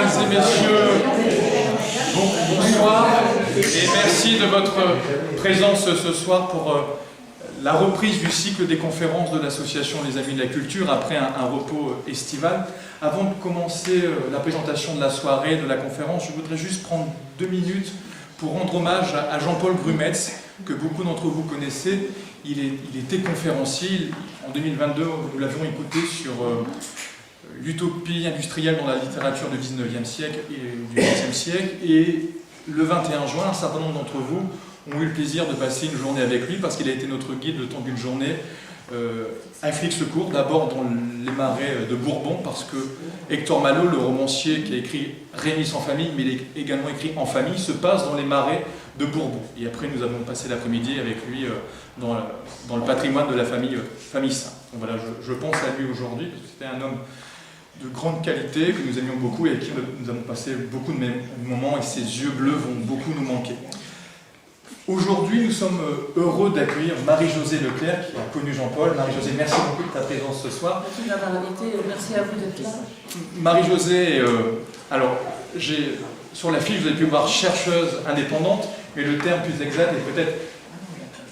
Mesdames et messieurs, bonsoir et merci de votre présence ce soir pour la reprise du cycle des conférences de l'association Les Amis de la Culture après un repos estival. Avant de commencer la présentation de la soirée, de la conférence, je voudrais juste prendre 2 minutes pour rendre hommage à Jean-Paul Grumetz, que beaucoup d'entre vous connaissez. Il était conférencier. En 2022, nous l'avions écouté sur l'utopie industrielle dans la littérature du 19e siècle et du 20e siècle. Et le 21 juin, un certain nombre d'entre vous ont eu le plaisir de passer une journée avec lui parce qu'il a été notre guide le temps d'une journée à Flix-le-Court, d'abord dans les marais de Bourbon, parce que Hector Malot, le romancier qui a écrit Rémi sans famille, mais il a également écrit En famille, se passe dans les marais de Bourbon. Et après, nous avons passé l'après-midi avec lui dans le patrimoine de la famille Saint. Donc voilà, je pense à lui aujourd'hui, parce que c'était un homme de grande qualité, que nous aimions beaucoup et avec qui nous avons passé beaucoup de moments, et ses yeux bleus vont beaucoup nous manquer. Aujourd'hui, nous sommes heureux d'accueillir Marie-Josée Leclerc, qui a connu Jean-Paul. Marie-Josée, merci beaucoup de ta présence ce soir. Merci de m'avoir invité, merci à vous d'être là. Marie-Josée, alors, sur la fiche, vous avez pu voir chercheuse indépendante, mais le terme plus exact est peut-être,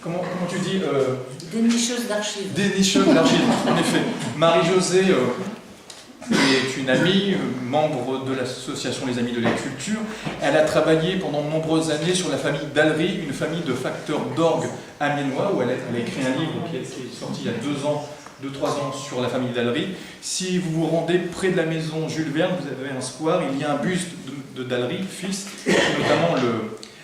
comment tu dis Dénicheuse d'archives. Dénicheuse d'archives, en effet. Marie-Josée est une amie, membre de l'association Les Amis de la Culture. Elle a travaillé pendant de nombreuses années sur la famille d'Allery, une famille de facteurs d'orgue amiénois, où elle a écrit un livre qui est sorti il y a 2-3 ans sur la famille d'Allery. Si vous vous rendez près de la maison Jules Verne, vous avez un square, il y a un buste de d'Allery, fils, notamment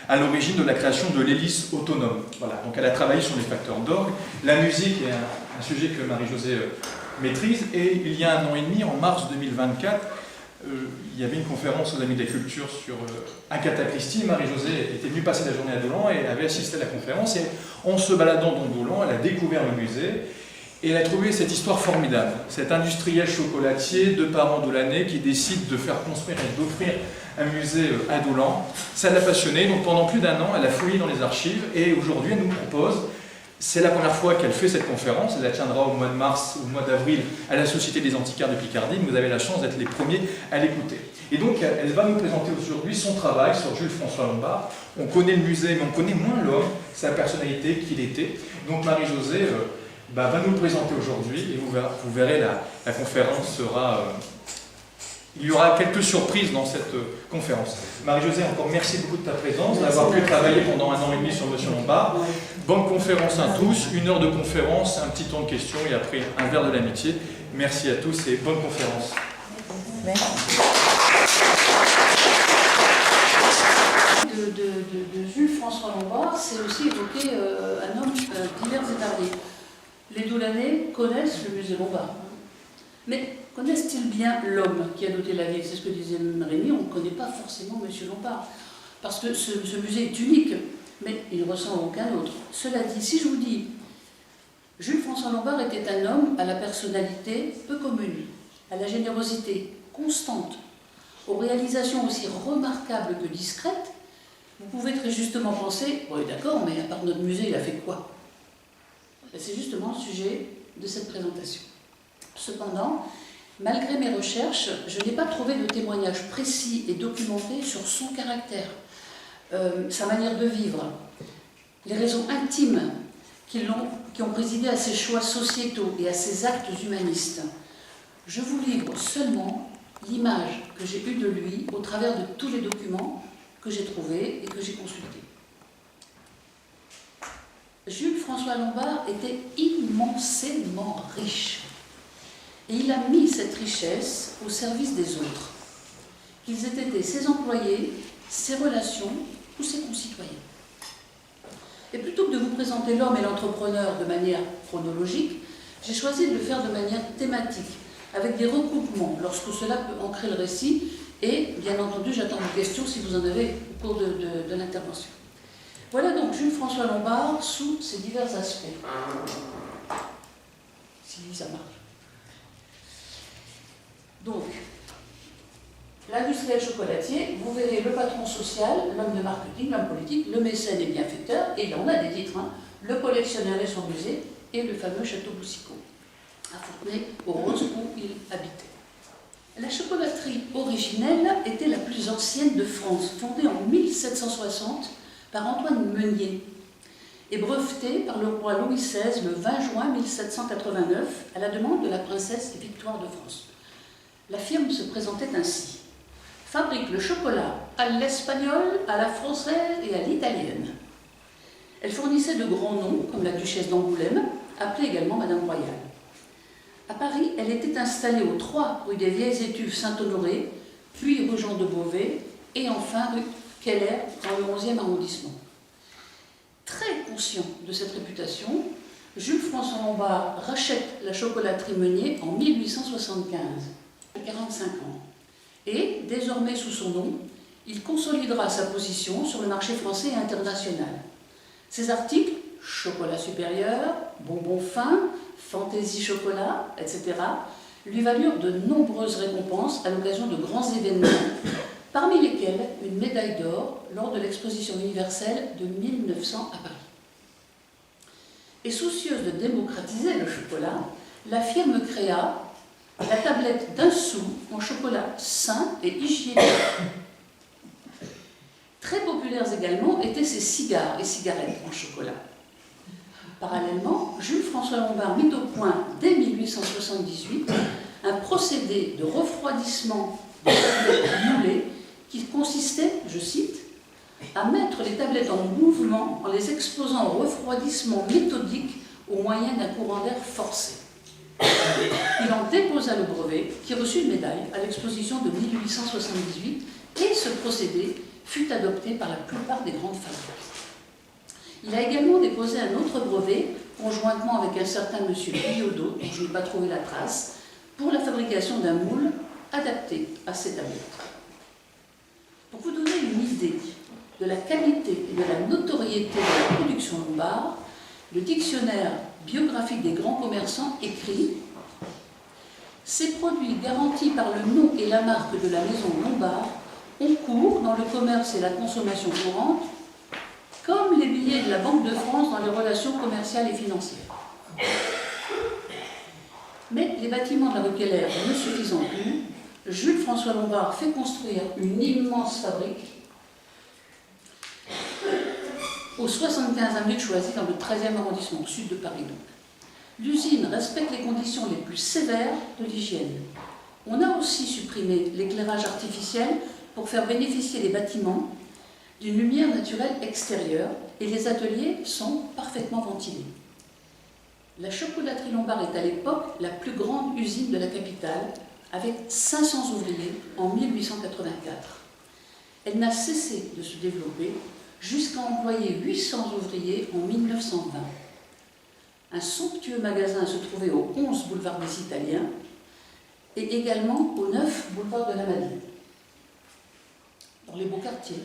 à l'origine de la création de l'hélice autonome. Voilà. Donc elle a travaillé sur les facteurs d'orgue. La musique est un sujet que Marie-Josée maîtrise, et il y a 1 an et demi, en mars 2024, il y avait une conférence aux Amis de la Culture sur Agatha Christie. Marie-Josée était venue passer la journée à Doulan et avait assisté à la conférence, et en se baladant dans Doulan, elle a découvert le musée et elle a trouvé cette histoire formidable. Cet industriel chocolatier, 2 parents doulanais, qui décide de faire construire et d'offrir un musée à Doulan. Ça l'a passionnée, donc pendant plus d'1 an, elle a fouillé dans les archives, et aujourd'hui elle nous propose. C'est la première fois qu'elle fait cette conférence, elle la tiendra au mois de mars ou au mois d'avril à la Société des Antiquaires de Picardie. Vous avez la chance d'être les premiers à l'écouter. Et donc elle va nous présenter aujourd'hui son travail sur Jules-François Lombard. On connaît le musée, mais on connaît moins l'homme, sa personnalité, qui il était. Donc Marie-Josée va nous le présenter aujourd'hui, et vous verrez, la conférence sera... il y aura quelques surprises dans cette conférence. Marie-Josée, encore merci beaucoup de ta présence, d'avoir pu travailler pendant 1 an et demi sur Monsieur Lombard. Bonne conférence à tous, 1 heure de conférence, un petit temps de questions et après un verre de l'amitié. Merci à tous et bonne conférence. Merci. De Jules-François Lombard, c'est aussi évoquer un homme divers et varié. Les Doulanais connaissent le musée Lombard. Mais connaissent-ils bien l'homme qui a doté la ville? C'est ce que disait Rémi, on ne connaît pas forcément M. Lombard. Parce que ce musée est unique, mais il ne ressemble à aucun autre. Cela dit, si je vous dis, Jules-François Lombard était un homme à la personnalité peu commune, à la générosité constante, aux réalisations aussi remarquables que discrètes, vous pouvez très justement penser, oui d'accord, mais à part notre musée, il a fait quoi? C'est justement le sujet de cette présentation. Cependant, malgré mes recherches, je n'ai pas trouvé de témoignages précis et documentés sur son caractère, sa manière de vivre, les raisons intimes qui ont présidé à ses choix sociétaux et à ses actes humanistes. Je vous livre seulement l'image que j'ai eue de lui au travers de tous les documents que j'ai trouvés et que j'ai consultés. Jules-François Lombard était immensément riche. Et il a mis cette richesse au service des autres, qu'ils aient été ses employés, ses relations ou ses concitoyens. Et plutôt que de vous présenter l'homme et l'entrepreneur de manière chronologique, j'ai choisi de le faire de manière thématique, avec des recoupements lorsque cela peut ancrer le récit, et bien entendu j'attends vos questions si vous en avez au cours de l'intervention. Voilà donc Jules-François Lombard sous ses divers aspects. Si ça marche. Donc, l'industriel chocolatier, vous verrez le patron social, l'homme de marketing, l'homme politique, le mécène et bienfaiteur, et il en a des titres, hein, le collectionneur et son musée, et le fameux château Boussicot, à Fontenay-aux-Roses, où il habitait. La chocolaterie originelle était la plus ancienne de France, fondée en 1760 par Antoine Meunier et brevetée par le roi Louis XVI le 20 juin 1789 à la demande de la princesse Victoire de France. La firme se présentait ainsi: fabrique le chocolat à l'espagnole, à la française et à l'italienne. Elle fournissait de grands noms, comme la duchesse d'Angoulême, appelée également Madame Royale. À Paris, elle était installée au 3 rue des Vieilles Étuves Saint-Honoré, puis rue Jean de Beauvais, et enfin rue Keller, dans le 11e arrondissement. Très conscient de cette réputation, Jules-François Lombard rachète la chocolaterie Meunier en 1875, à 45 ans. Et, désormais sous son nom, il consolidera sa position sur le marché français et international. Ses articles, chocolat supérieur, bonbons fins, fantaisie chocolat, etc., lui valurent de nombreuses récompenses à l'occasion de grands événements, parmi lesquels une médaille d'or lors de l'exposition universelle de 1900 à Paris. Et soucieuse de démocratiser le chocolat, la firme créa la tablette d'un sou en chocolat sain et hygiénique. Très populaires également étaient ses cigares et cigarettes en chocolat. Parallèlement, Jules-François Lombard mit au point, dès 1878, un procédé de refroidissement des tablettes moulées qui consistait, je cite, à mettre les tablettes en mouvement en les exposant au refroidissement méthodique au moyen d'un courant d'air forcé. Il en déposa le brevet, qui reçut une médaille à l'exposition de 1878, et ce procédé fut adopté par la plupart des grandes fabriques. Il a également déposé un autre brevet, conjointement avec un certain monsieur Billaudot, dont je n'ai pas trouvé la trace, pour la fabrication d'un moule adapté à ces tablettes. Pour vous donner une idée de la qualité et de la notoriété de la production Lombard, le dictionnaire biographique des grands commerçants écrit « Ces produits garantis par le nom et la marque de la maison Lombard ont cours dans le commerce et la consommation courante, comme les billets de la Banque de France dans les relations commerciales et financières. » Mais les bâtiments de la rue Keller ne suffisant plus, Jules-François Lombard fait construire une immense fabrique au 75 avenue de Choisy, dans le 13e arrondissement, au sud de Paris. L'usine respecte les conditions les plus sévères de l'hygiène. On a aussi supprimé l'éclairage artificiel pour faire bénéficier les bâtiments d'une lumière naturelle extérieure, et les ateliers sont parfaitement ventilés. La chocolaterie Lombard est à l'époque la plus grande usine de la capitale, avec 500 ouvriers en 1884. Elle n'a cessé de se développer jusqu'à employer 800 ouvriers en 1920. Un somptueux magasin se trouvait au 11 boulevard des Italiens et également au 9 boulevard de la Madeleine, dans les beaux quartiers.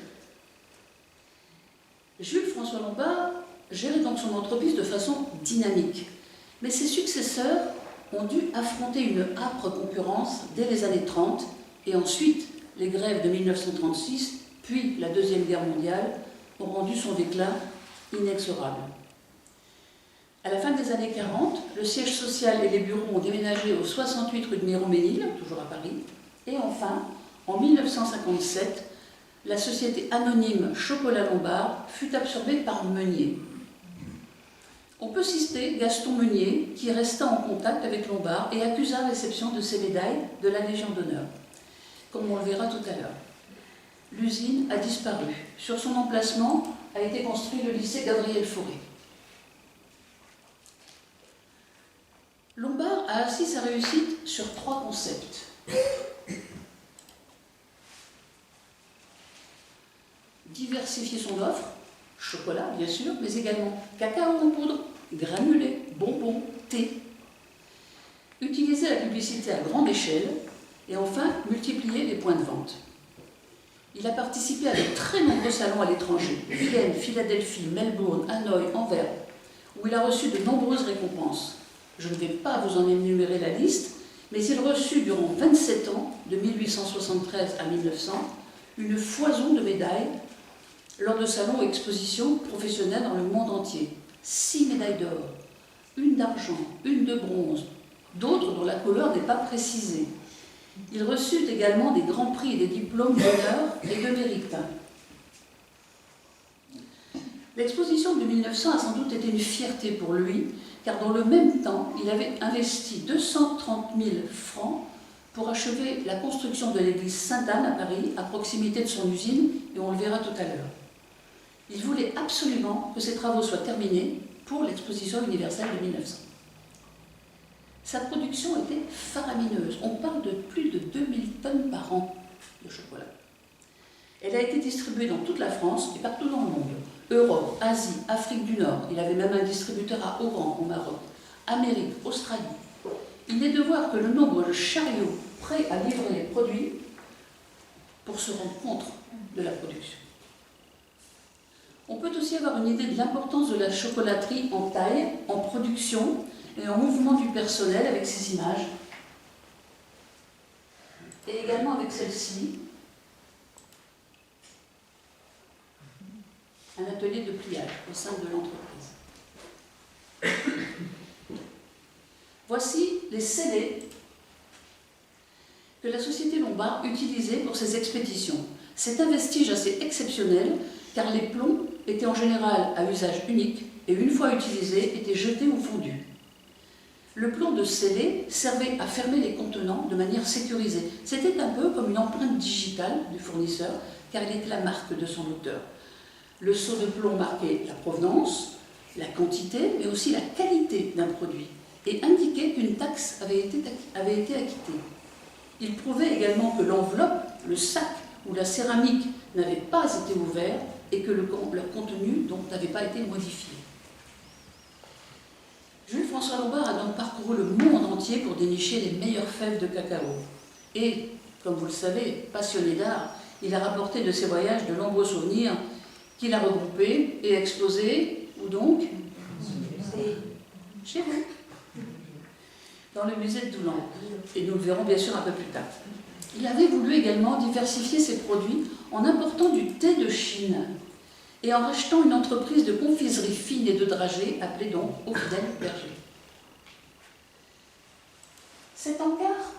Jules-François Lombard gérait donc son entreprise de façon dynamique, mais ses successeurs ont dû affronter une âpre concurrence dès les années 30 et ensuite les grèves de 1936, puis la Deuxième Guerre mondiale ont rendu son déclin inexorable. À la fin des années 40, le siège social et les bureaux ont déménagé au 68 rue de Miromesnil, toujours à Paris, et enfin, en 1957, la société anonyme Chocolat Lombard fut absorbée par Meunier. On peut citer Gaston Meunier, qui resta en contact avec Lombard et accusa réception de ses médailles de la Légion d'honneur, comme on le verra tout à l'heure. L'usine a disparu. Sur son emplacement a été construit le lycée Gabriel Fauré. Lombard a assis sa réussite sur 3 concepts. Diversifier son offre, chocolat bien sûr, mais également cacao en poudre, granulés, bonbons, thé. Utiliser la publicité à grande échelle et enfin multiplier les points de vente. Il a participé à de très nombreux salons à l'étranger, Vienne, Philadelphie, Melbourne, Hanoï, Anvers, où il a reçu de nombreuses récompenses. Je ne vais pas vous en énumérer la liste, mais il reçut durant 27 ans, de 1873 à 1900, une foison de médailles lors de salons ou expositions professionnelles dans le monde entier. 6 médailles d'or, une d'argent, une de bronze, d'autres dont la couleur n'est pas précisée. Il reçut également des grands prix et des diplômes d'honneur et de mérite. L'exposition de 1900 a sans doute été une fierté pour lui, car dans le même temps, il avait investi 230 000 francs pour achever la construction de l'église Sainte-Anne à Paris, à proximité de son usine, et on le verra tout à l'heure. Il voulait absolument que ces travaux soient terminés pour l'exposition universelle de 1900. Sa production était faramineuse. On parle de plus de 2000 tonnes par an de chocolat. Elle a été distribuée dans toute la France et partout dans le monde. Europe, Asie, Afrique du Nord. Il avait même un distributeur à Oran, au Maroc. Amérique, Australie. Il est de voir que le nombre de chariots prêts à livrer les produits pour se rendre compte de la production. On peut aussi avoir une idée de l'importance de la chocolaterie en taille, en production et en mouvement du personnel avec ces images. Et également avec celle-ci, un atelier de pliage au sein de l'entreprise. Voici les scellés que la société Lombard utilisait pour ses expéditions. C'est un vestige assez exceptionnel car les plombs étaient en général à usage unique et une fois utilisés étaient jetés ou fondus. Le plomb de scellé servait à fermer les contenants de manière sécurisée. C'était un peu comme une empreinte digitale du fournisseur car il était la marque de son auteur. Le seau de plomb marquait la provenance, la quantité, mais aussi la qualité d'un produit et indiquait qu'une taxe avait été acquittée. Il prouvait également que l'enveloppe, le sac ou la céramique n'avaient pas été ouverts et que leur contenu donc n'avait pas été modifié. Jules-François Lombard a donc parcouru le monde entier pour dénicher les meilleures fèves de cacao. Et, comme vous le savez, passionné d'art, il a rapporté de ses voyages de nombreux souvenirs qu'il a regroupés et exposés. Où donc? Chez vous, dans le musée de Doulan. Et nous le verrons bien sûr un peu plus tard. Il avait voulu également diversifier ses produits en important du thé de Chine et en rachetant une entreprise de confiserie fine et de dragées appelée donc Au Fidèle Berger. Cet encart,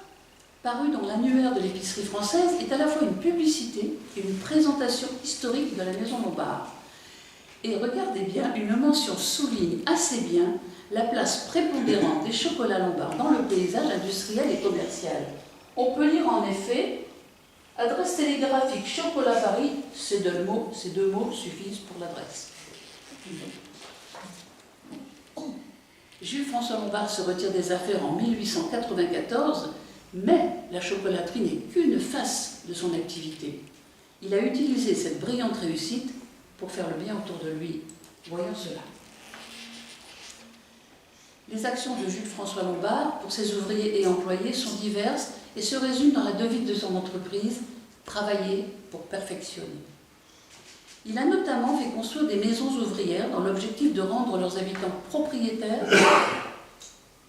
paru dans l'annuaire de l'épicerie française, est à la fois une publicité et une présentation historique de la maison Lombard. Et regardez bien, une mention souligne assez bien la place prépondérante des chocolats Lombard dans le paysage industriel et commercial. On peut lire en effet « Adresse télégraphique Chocolat Paris », ces deux mots suffisent pour l'adresse. Jules-François Lombard se retire des affaires en 1894, mais la chocolaterie n'est qu'une face de son activité. Il a utilisé cette brillante réussite pour faire le bien autour de lui. Voyons cela. Les actions de Jules-François Lombard pour ses ouvriers et employés sont diverses et se résument dans la devise de son entreprise, travailler pour perfectionner. Il a notamment fait construire des maisons ouvrières dans l'objectif de rendre leurs habitants propriétaires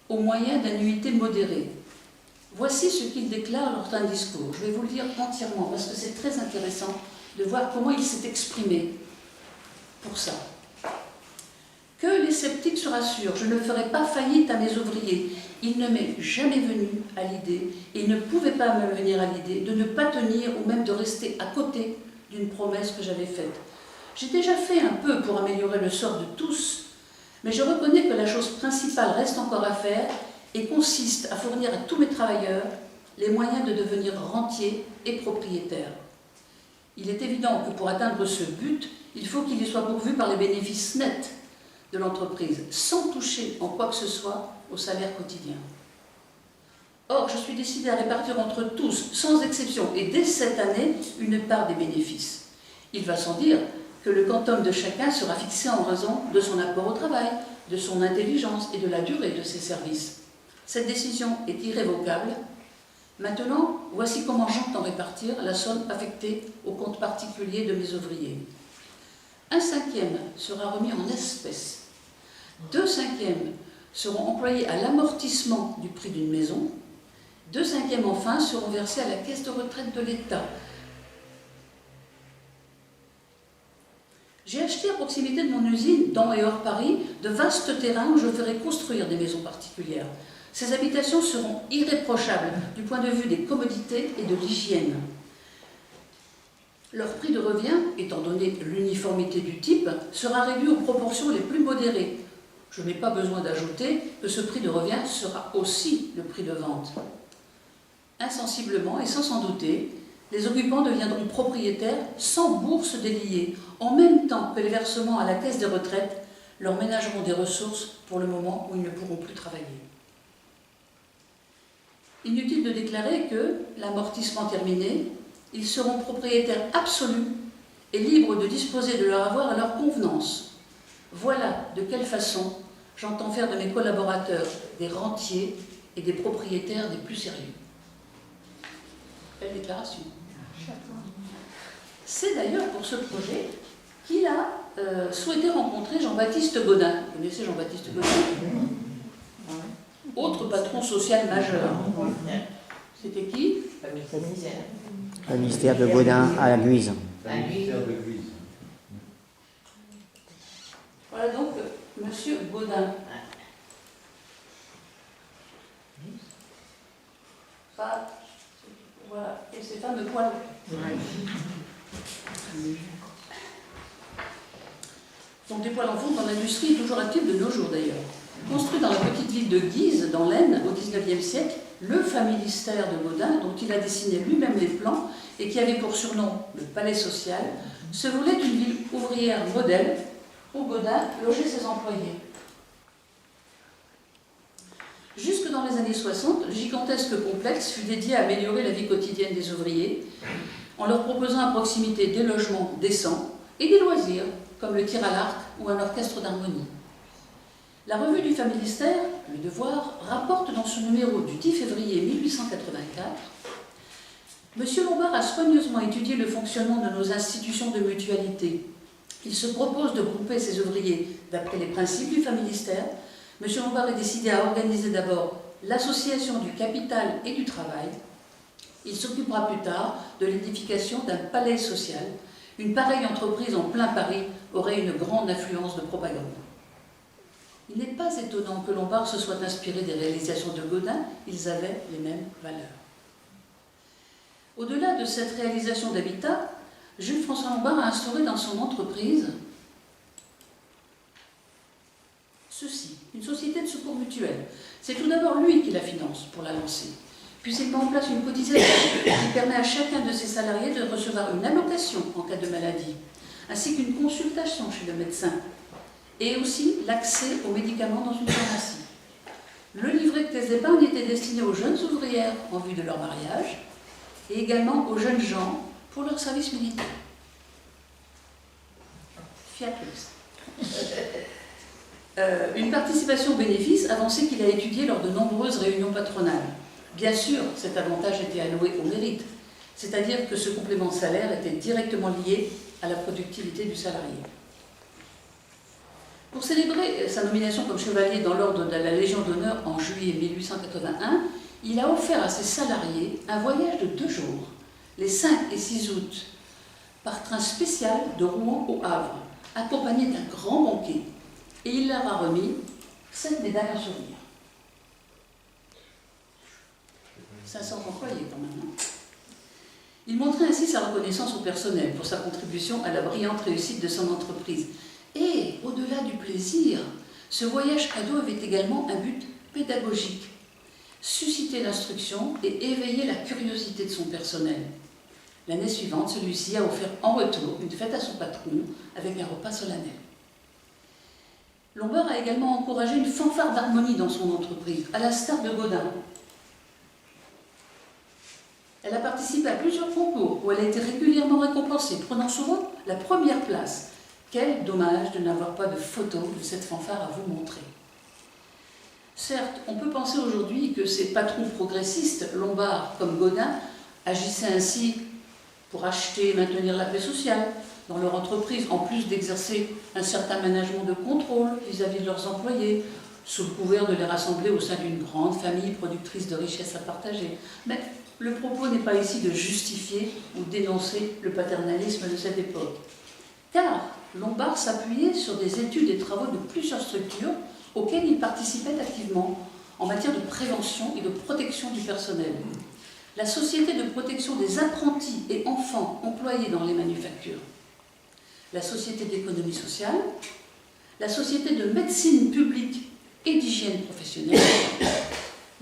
au moyen d'annuités modérées. Voici ce qu'il déclare lors d'un discours. Je vais vous le lire entièrement parce que c'est très intéressant de voir comment il s'est exprimé pour ça. Que les sceptiques se rassurent, je ne ferai pas faillite à mes ouvriers. Il ne m'est jamais venu à l'idée, et il ne pouvait pas me venir à l'idée, de ne pas tenir ou même de rester à côté d'une promesse que j'avais faite. J'ai déjà fait un peu pour améliorer le sort de tous, mais je reconnais que la chose principale reste encore à faire et consiste à fournir à tous mes travailleurs les moyens de devenir rentiers et propriétaires. Il est évident que pour atteindre ce but, il faut qu'il y soit pourvu par les bénéfices nets de l'entreprise, sans toucher en quoi que ce soit au salaire quotidien. Or, je suis décidé à répartir entre tous, sans exception, et dès cette année, une part des bénéfices. Il va sans dire que le quantum de chacun sera fixé en raison de son apport au travail, de son intelligence et de la durée de ses services. Cette décision est irrévocable. Maintenant, voici comment j'entends répartir la somme affectée au compte particulier de mes ouvriers. 1/5 sera remis en espèces. 2/5 seront employés à l'amortissement du prix d'une maison. 2/5 enfin seront versés à la caisse de retraite de l'État. J'ai acheté à proximité de mon usine, dans et hors Paris, de vastes terrains où je ferai construire des maisons particulières. Ces habitations seront irréprochables du point de vue des commodités et de l'hygiène. Leur prix de revient, étant donné l'uniformité du type, sera réduit aux proportions les plus modérées. Je n'ai pas besoin d'ajouter que ce prix de revient sera aussi le prix de vente. Insensiblement et sans s'en douter, les occupants deviendront propriétaires sans bourse déliée, en même temps que les versements à la caisse des retraites leur ménageront des ressources pour le moment où ils ne pourront plus travailler. Inutile de déclarer que, l'amortissement terminé, ils seront propriétaires absolus et libres de disposer de leur avoir à leur convenance. Voilà de quelle façon j'entends faire de mes collaborateurs des rentiers et des propriétaires des plus sérieux. Belle déclaration. C'est d'ailleurs pour ce projet qu'il a souhaité rencontrer Jean-Baptiste Gaudin. Vous connaissez Jean-Baptiste Gaudin? Autre patron social majeur. C'était qui? Le ministère de Gaudin à la Guise. Voilà donc Monsieur Gaudin. Ça, voilà, et ces fameux poils. Donc des poils en fonte dans l'industrie toujours active de nos jours d'ailleurs. Construit dans la petite ville de Guise, dans l'Aisne, au XIXe siècle, le familistère de Gaudin, dont il a dessiné lui-même les plans et qui avait pour surnom le palais social, se voulait une ville ouvrière modèle où Gaudin logeait ses employés. Jusque dans les années 60, le gigantesque complexe fut dédié à améliorer la vie quotidienne des ouvriers en leur proposant à proximité des logements décents et des loisirs, comme le tir à l'arc ou un orchestre d'harmonie. La revue du Familistère, Le Devoir, rapporte dans son numéro du 10 février 1884 « Monsieur Lombard a soigneusement étudié le fonctionnement de nos institutions de mutualité. Il se propose de grouper ses ouvriers d'après les principes du Familistère. Monsieur Lombard est décidé à organiser d'abord l'association du capital et du travail. Il s'occupera plus tard de l'édification d'un palais social. Une pareille entreprise en plein Paris aurait une grande influence de propagande. » Il n'est pas étonnant que Lombard se soit inspiré des réalisations de Gaudin, ils avaient les mêmes valeurs. Au-delà de cette réalisation d'habitat, Jules-François Lombard a instauré dans son entreprise ceci, une société de secours mutuel. C'est tout d'abord lui qui la finance pour la lancer. Puis il met en place une cotisation qui permet à chacun de ses salariés de recevoir une allocation en cas de maladie, ainsi qu'une consultation chez le médecin, et aussi l'accès aux médicaments dans une pharmacie. Le livret de caisse d'épargne était destiné aux jeunes ouvrières en vue de leur mariage, et également aux jeunes gens pour leur service militaire. Fiat une participation au bénéfice avancée qu'il a étudiée lors de nombreuses réunions patronales. Bien sûr, cet avantage était alloué au mérite, c'est-à-dire que ce complément de salaire était directement lié à la productivité du salarié. Pour célébrer sa nomination comme chevalier dans l'ordre de la Légion d'honneur en juillet 1881, il a offert à ses salariés un voyage de 2 jours, les 5 et 6 août, par train spécial de Rouen au Havre, accompagné d'un grand banquet. Et il leur a remis 7 médailles en souvenir. 500 employés quand même. Il montrait ainsi sa reconnaissance au personnel pour sa contribution à la brillante réussite de son entreprise. Et, au-delà du plaisir, ce voyage cadeau avait également un but pédagogique. Susciter l'instruction et éveiller la curiosité de son personnel. L'année suivante, celui-ci a offert en retour une fête à son patron avec un repas solennel. Lombard a également encouragé une fanfare d'harmonie dans son entreprise, à l'instar de Gaudin. Elle a participé à plusieurs concours où elle a été régulièrement récompensée, prenant souvent la première place. Quel dommage de n'avoir pas de photo de cette fanfare à vous montrer. Certes, on peut penser aujourd'hui que ces patrons progressistes, Lombard comme Gaudin, agissaient ainsi pour acheter et maintenir la paix sociale dans leur entreprise, en plus d'exercer un certain management de contrôle vis-à-vis de leurs employés, sous le couvert de les rassembler au sein d'une grande famille productrice de richesses à partager. Mais le propos n'est pas ici de justifier ou dénoncer le paternalisme de cette époque. Car Lombard s'appuyait sur des études et travaux de plusieurs structures auxquelles il participait activement, en en matière de prévention et de protection du personnel. La Société de protection des apprentis et enfants employés dans les manufactures. La Société d'économie sociale. La Société de médecine publique et d'hygiène professionnelle.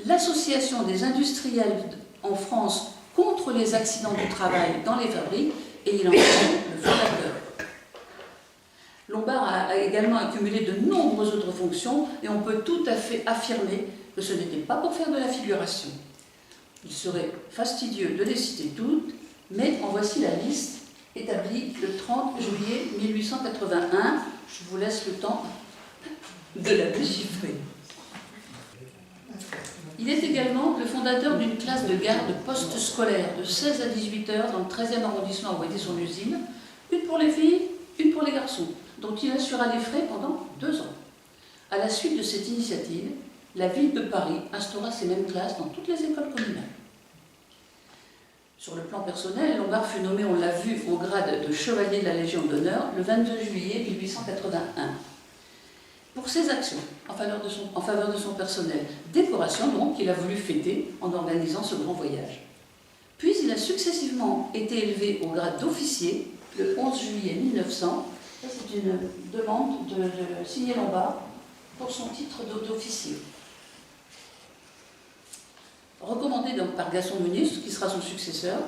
L'Association des industriels en France contre les accidents du travail dans les fabriques, et il en est le fondateur. Lombard a également accumulé de nombreuses autres fonctions et on peut tout à fait affirmer que ce n'était pas pour faire de la figuration. Il serait fastidieux de les citer toutes, mais en voici la liste établie le 30 juillet 1881. Je vous laisse le temps de la déchiffrer. Il est également le fondateur d'une classe de garde post-scolaire de 16 à 18 heures dans le 13e arrondissement où était son usine, une pour les filles, une pour les garçons, dont il assura les frais pendant 2 ans. À la suite de cette initiative, la ville de Paris instaura ces mêmes classes dans toutes les écoles communales. Sur le plan personnel, Lombard fut nommé, on l'a vu, au grade de chevalier de la Légion d'honneur le 22 juillet 1881. Pour ses actions en faveur de son personnel, décoration donc qu'il a voulu fêter en organisant ce grand voyage. Puis il a successivement été élevé au grade d'officier le 11 juillet 1900. C'est une demande de signer Lombard pour son titre d'officier. Recommandé donc par Gaston Meunier, qui sera son successeur,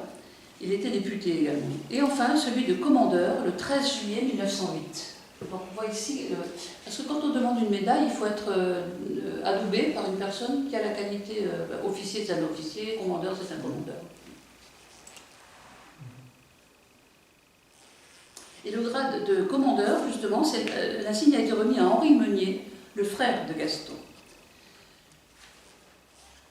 il était député également. Et enfin, celui de commandeur, le 13 juillet 1908. Donc on voit ici, parce que quand on demande une médaille, il faut être adoubé par une personne qui a la qualité officier, c'est un officier, commandeur, c'est un commandeur. Et le grade de commandeur, justement, l'insigne a été remis à Henri Meunier, le frère de Gaston.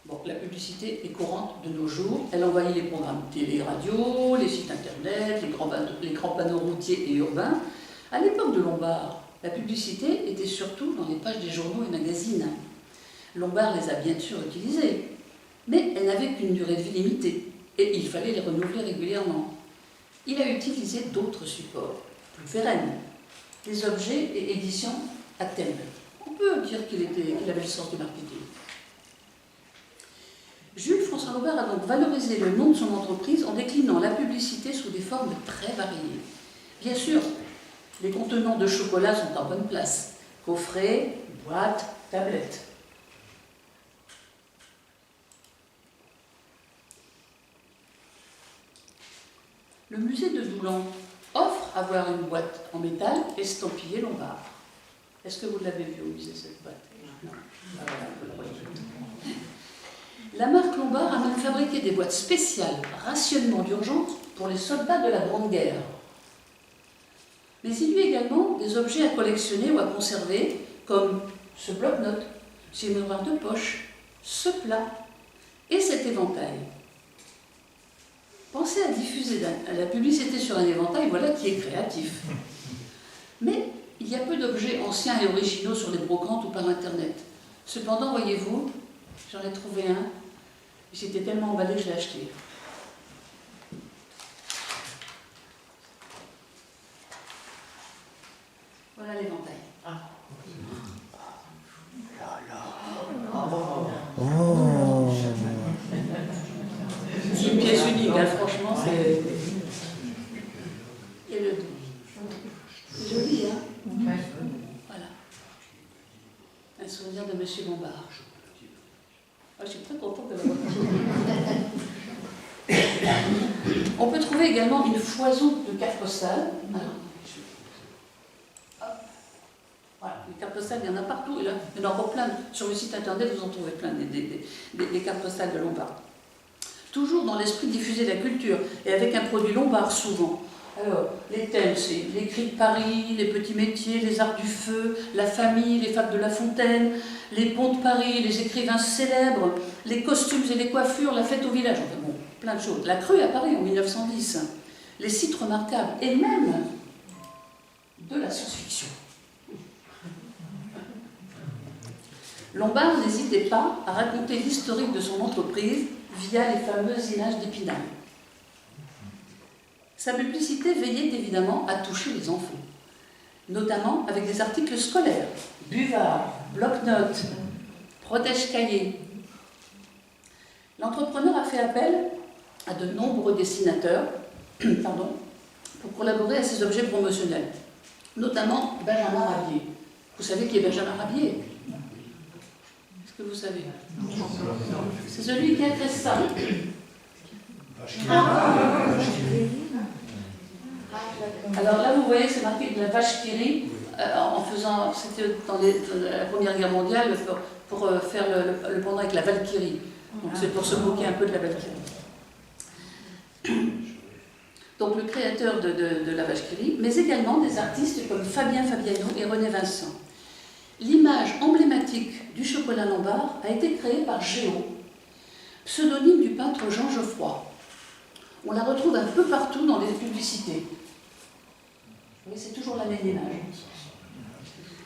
Bon, la publicité est courante de nos jours. Elle envahit les programmes télé, radio, les sites internet, les grands panneaux routiers et urbains. À l'époque de Lombard, la publicité était surtout dans les pages des journaux et magazines. Lombard les a bien sûr utilisées, mais elles n'avaient qu'une durée de vie limitée, et il fallait les renouveler régulièrement. Il a utilisé d'autres supports, plus pérennes, des objets et éditions à thème. On peut dire qu'il avait le sens du marketing. Jules François Lombard a donc valorisé le nom de son entreprise en déclinant la publicité sous des formes très variées. Bien sûr, les contenants de chocolat sont en bonne place. Coffrets, boîtes, tablettes. Le musée de Doulan offre à voir une boîte en métal estampillée Lombard. Est-ce que vous l'avez vu au musée, cette boîte? Non. Ah, voilà, vous la voyez. La marque Lombard a même fabriqué des boîtes spéciales, rationnement d'urgence, pour les soldats de la Grande Guerre. Mais il y a également des objets à collectionner ou à conserver, comme ce bloc-notes, ces miroirs de poche, ce plat et cet éventail. Pensez à diffuser la publicité sur un éventail, voilà qui est créatif. Mais il y a peu d'objets anciens et originaux sur les brocantes ou par Internet. Cependant, voyez-vous, j'en ai trouvé un. J'étais tellement emballée que je l'ai acheté. Voilà l'éventail. Oh. C'est une pièce unique, hein, franchement, c'est... Et le dos. C'est joli, hein? Voilà. Un souvenir de M. Lombard. Je suis très contente de l'avoir. On peut trouver également une foison de cartes postales. Voilà, les cartes postales, il y en a partout. Et là, il y en a encore plein. Sur le site internet, vous en trouvez plein des cartes postales de Lombard. Toujours dans l'esprit de diffuser la culture et avec un produit Lombard souvent. Alors, les thèmes, c'est les cris de Paris, les petits métiers, les arts du feu, la famille, les fables de La Fontaine, les ponts de Paris, les écrivains célèbres, les costumes et les coiffures, la fête au village, enfin bon, plein de choses. La crue à Paris en 1910, les sites remarquables et même de la science-fiction. Lombard n'hésitait pas à raconter l'historique de son entreprise via les fameuses images d'Épinal. Sa publicité veillait évidemment à toucher les enfants, notamment avec des articles scolaires, buvards, bloc-notes, Rodèche-Caillé. L'entrepreneur a fait appel à de nombreux dessinateurs pour collaborer à ces objets promotionnels, notamment Benjamin Rabier. Vous savez qui est Benjamin Rabier? Est-ce que vous savez? C'est celui qui a créé ça. Alors là, vous voyez, c'est marqué de la vache qui rit, c'était dans la Première Guerre mondiale pour faire le pendant avec la Valkyrie. Donc c'est pour se moquer un peu de la Valkyrie. Donc le créateur de la vache qui rit, mais également des artistes comme Fabien Fabiano et René Vincent. L'image emblématique du chocolat Lombard a été créée par Géo, pseudonyme du peintre Jean Geoffroy. On la retrouve un peu partout dans les publicités. Vous voyez, c'est toujours la même image.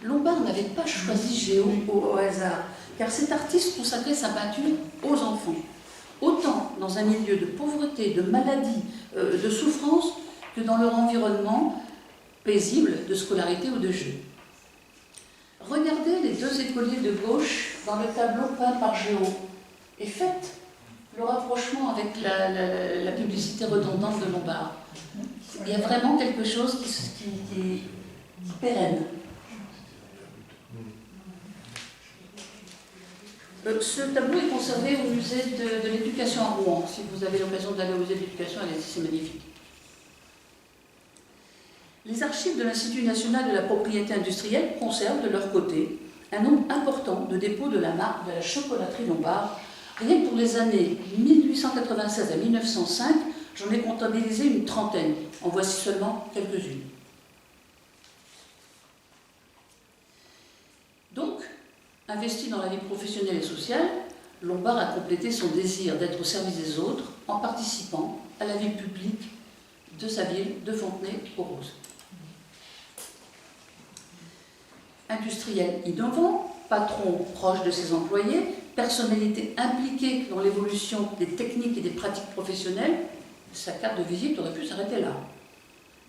Lombard n'avait pas choisi Géo au hasard, car cet artiste consacrait sa peinture aux enfants, autant dans un milieu de pauvreté, de maladie, de souffrance, que dans leur environnement paisible de scolarité ou de jeu. Regardez les deux écoliers de gauche dans le tableau peint par Géo et faites le rapprochement avec la publicité redondante de Lombard. Il y a vraiment quelque chose qui est pérenne. Ce tableau est conservé au musée de l'éducation à Rouen. Si vous avez l'occasion d'aller au musée de l'éducation, c'est magnifique. Les archives de l'Institut national de la propriété industrielle conservent de leur côté un nombre important de dépôts de la marque de la chocolaterie Lombard. Rien que pour les années 1896 à 1905, j'en ai comptabilisé une trentaine. En voici seulement quelques-unes. Donc, investi dans la vie professionnelle et sociale, Lombard a complété son désir d'être au service des autres en participant à la vie publique de sa ville de Fontenay-aux-Roses. Industriel innovant, patron proche de ses employés, personnalité impliquée dans l'évolution des techniques et des pratiques professionnelles, sa carte de visite aurait pu s'arrêter là.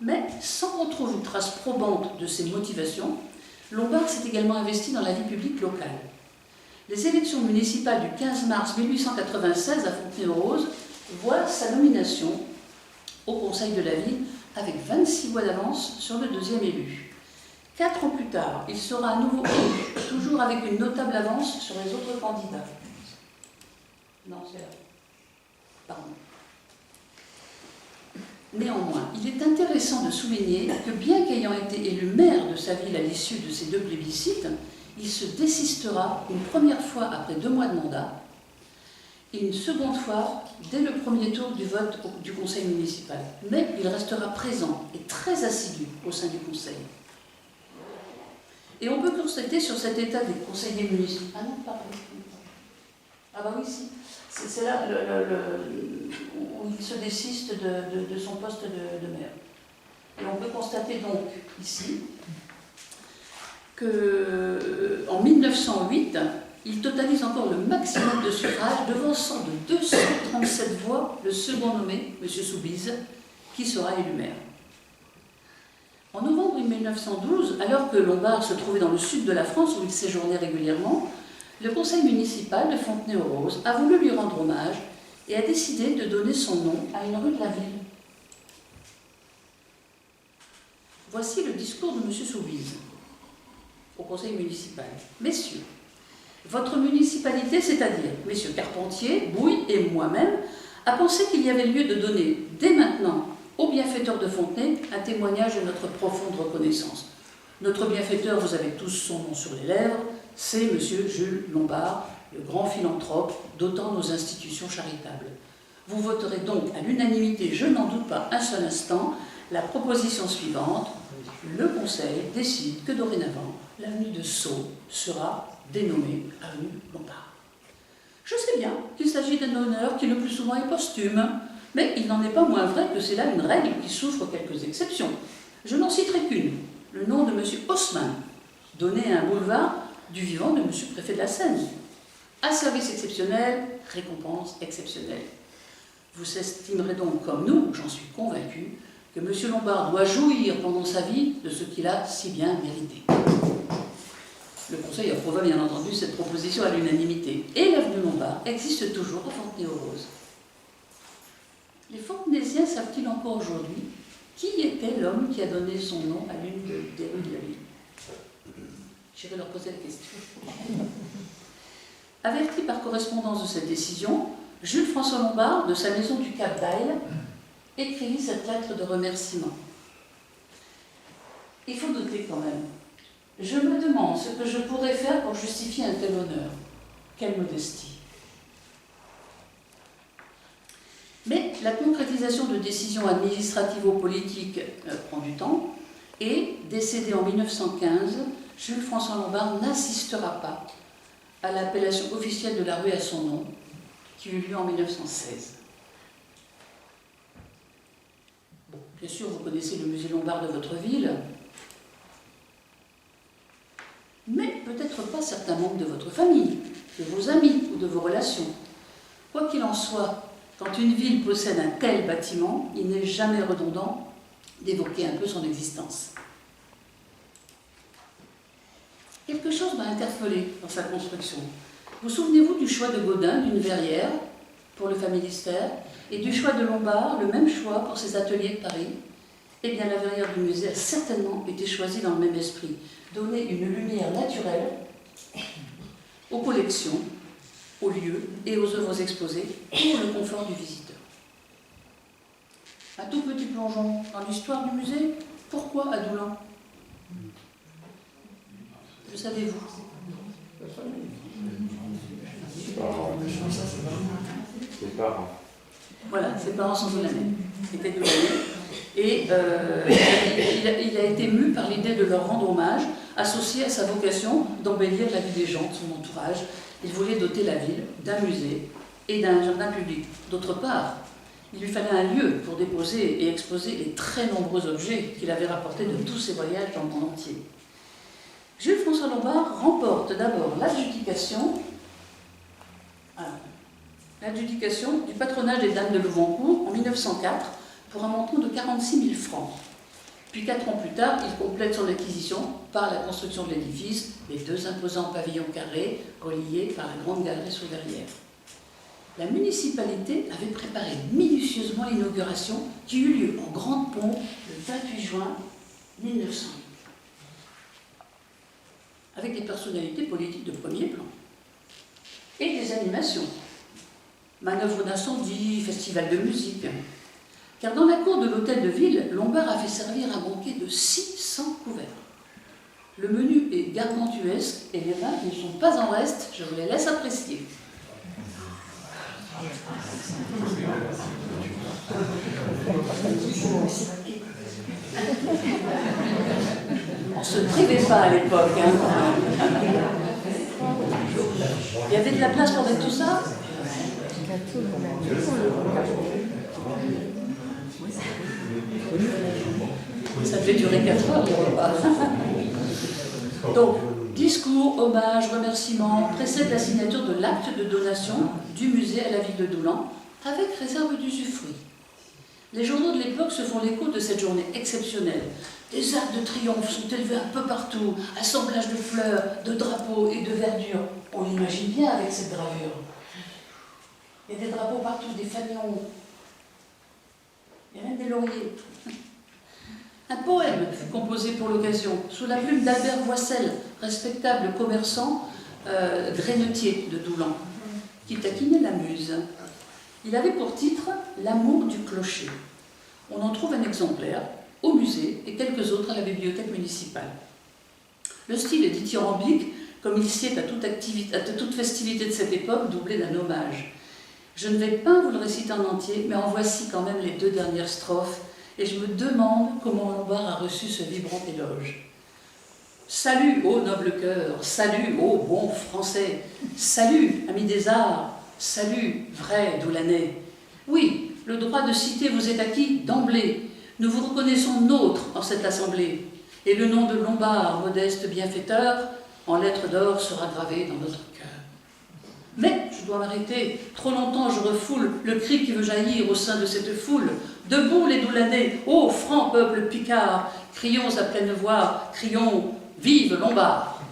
Mais sans qu'on trouve une trace probante de ses motivations, Lombard s'est également investi dans la vie publique locale. Les élections municipales du 15 mars 1896 à Fontenay-aux-Roses voient sa nomination au conseil de la ville avec 26 voix d'avance sur le deuxième élu. 4 ans plus tard, il sera à nouveau élu, toujours avec une notable avance sur les autres candidats. Non, c'est là. Pardon. Néanmoins, il est intéressant de souligner que bien qu'ayant été élu maire de sa ville à l'issue de ces 2 plébiscites, il se désistera une première fois après 2 mois de mandat et une seconde fois dès le premier tour du vote du conseil municipal. Mais il restera présent et très assidu au sein du conseil. Et on peut constater sur cet état des conseillers municipaux. Ah non, pardon. Ah bah oui, si. C'est là où il se désiste de son poste de maire. Et on peut constater donc ici qu'en 1908, il totalise encore le maximum de suffrages, devançant de 237 voix le second nommé, M. Soubise, qui sera élu maire. En novembre 1912, alors que Lombard se trouvait dans le sud de la France où il séjournait régulièrement, le conseil municipal de Fontenay-aux-Roses a voulu lui rendre hommage et a décidé de donner son nom à une rue de la ville. Voici le discours de M. Soubise au conseil municipal. Messieurs, votre municipalité, c'est-à-dire messieurs Carpentier, Bouille et moi-même, a pensé qu'il y avait lieu de donner dès maintenant au bienfaiteur de Fontenay un témoignage de notre profonde reconnaissance. Notre bienfaiteur, vous avez tous son nom sur les lèvres, c'est M. Jules Lombard, le grand philanthrope dotant nos institutions charitables. Vous voterez donc à l'unanimité, je n'en doute pas un seul instant, la proposition suivante. Le Conseil décide que dorénavant, l'avenue de Sceaux sera dénommée avenue Lombard. Je sais bien qu'il s'agit d'un honneur qui le plus souvent est posthume, mais il n'en est pas moins vrai que c'est là une règle qui souffre quelques exceptions. Je n'en citerai qu'une, le nom de M. Haussmann, donné à un boulevard du vivant de M. le préfet de la Seine. À service exceptionnel, récompense exceptionnelle. Vous estimerez donc, comme nous, j'en suis convaincu, que M. Lombard doit jouir pendant sa vie de ce qu'il a si bien mérité. Le Conseil approuva bien entendu cette proposition à l'unanimité. Et l'avenue Lombard existe toujours à Fontenay-aux-Roses. Les Fontenaisiens savent-ils encore aujourd'hui qui était l'homme qui a donné son nom à l'une des rues de la ville? J'irai leur poser la question. Averti par correspondance de cette décision, Jules-François Lombard, de sa maison du Cap d'Aille, écrivit cette lettre de remerciement. Il faut noter quand même. Je me demande ce que je pourrais faire pour justifier un tel honneur. Quelle modestie. Mais la concrétisation de décisions administrativo-politiques prend du temps et, décédé en 1915, Jules-François Lombard n'assistera pas à l'appellation officielle de la rue à son nom, qui eut lieu en 1916. Bon, bien sûr, vous connaissez le musée Lombard de votre ville, mais peut-être pas certains membres de votre famille, de vos amis ou de vos relations. Quoi qu'il en soit, quand une ville possède un tel bâtiment, il n'est jamais redondant d'évoquer un peu son existence. Quelque chose m'a interpellé dans sa construction. Vous souvenez-vous du choix de Gaudin d'une verrière pour le familistère et du choix de Lombard, le même choix pour ses ateliers de Paris? Eh bien, la verrière du musée a certainement été choisie dans le même esprit. Donner une lumière naturelle aux collections, aux lieux et aux œuvres exposées pour le confort du visiteur. Un tout petit plongeon dans l'histoire du musée. Pourquoi à Doullens? Le savez-vous? Ses parents. Voilà, ses parents sont doulanais. Étaient doulanais. Et il a été mu par l'idée de leur rendre hommage, associé à sa vocation d'embellir la vie des gens, de son entourage. Il voulait doter la ville d'un musée et d'un jardin public. D'autre part, il lui fallait un lieu pour déposer et exposer les très nombreux objets qu'il avait rapportés de tous ses voyages dans le monde entier. Jules-François Lombard remporte d'abord l'adjudication du patronage des Dames de Louvancourt en 1904 pour un montant de 46 000 francs. Puis 4 ans plus tard, il complète son acquisition par la construction de l'édifice, les 2 imposants pavillons carrés reliés par la grande galerie sous verrière. La municipalité avait préparé minutieusement l'inauguration qui eut lieu en grande pompe le 28 juin 1908, avec des personnalités politiques de premier plan et des animations, manœuvres d'incendie, festival de musique. Car dans la cour de l'hôtel de ville, Lombard a fait servir un banquet de 600 couverts. Le menu est gargantuesque et les vins ne sont pas en reste, je vous les laisse apprécier. On ne se privait pas à l'époque. Il y avait de la place pour mettre tout ça? Ça devait durer 4 heures, le repas. Donc, discours, hommage, remerciements précèdent la signature de l'acte de donation du musée à la ville de Doullens, avec réserve d'usufruit. Les journaux de l'époque se font l'écho de cette journée exceptionnelle. Des arcs de triomphe sont élevés un peu partout, assemblage de fleurs, de drapeaux et de verdure. On l'imagine bien avec cette gravure. Il y a des drapeaux partout, des fanions. Il y a même des lauriers. Un poème fut composé pour l'occasion, sous la plume d'Albert Voissel, respectable commerçant grainetier de Doullens, qui taquinait la muse. Il avait pour titre « L'amour du clocher ». On en trouve un exemplaire au musée et quelques autres à la bibliothèque municipale. Le style est dithyrambique, comme il sied à toute festivité de cette époque, doublé d'un hommage. Je ne vais pas vous le réciter en entier, mais en voici quand même les 2 dernières strophes, et je me demande comment Lombard a reçu ce vibrant éloge. Salut, ô noble cœur, salut, ô bon français, salut, amis des arts, salut, vrai Doulanais. Oui, le droit de citer vous est acquis d'emblée. Nous vous reconnaissons nôtre en cette assemblée, et le nom de Lombard, modeste bienfaiteur, en lettres d'or sera gravé dans notre cœur. Mais je dois m'arrêter, trop longtemps je refoule le cri qui veut jaillir au sein de cette foule. Debout les Doulanais, ô franc peuple picard, crions à pleine voix, crions, vive Lombard.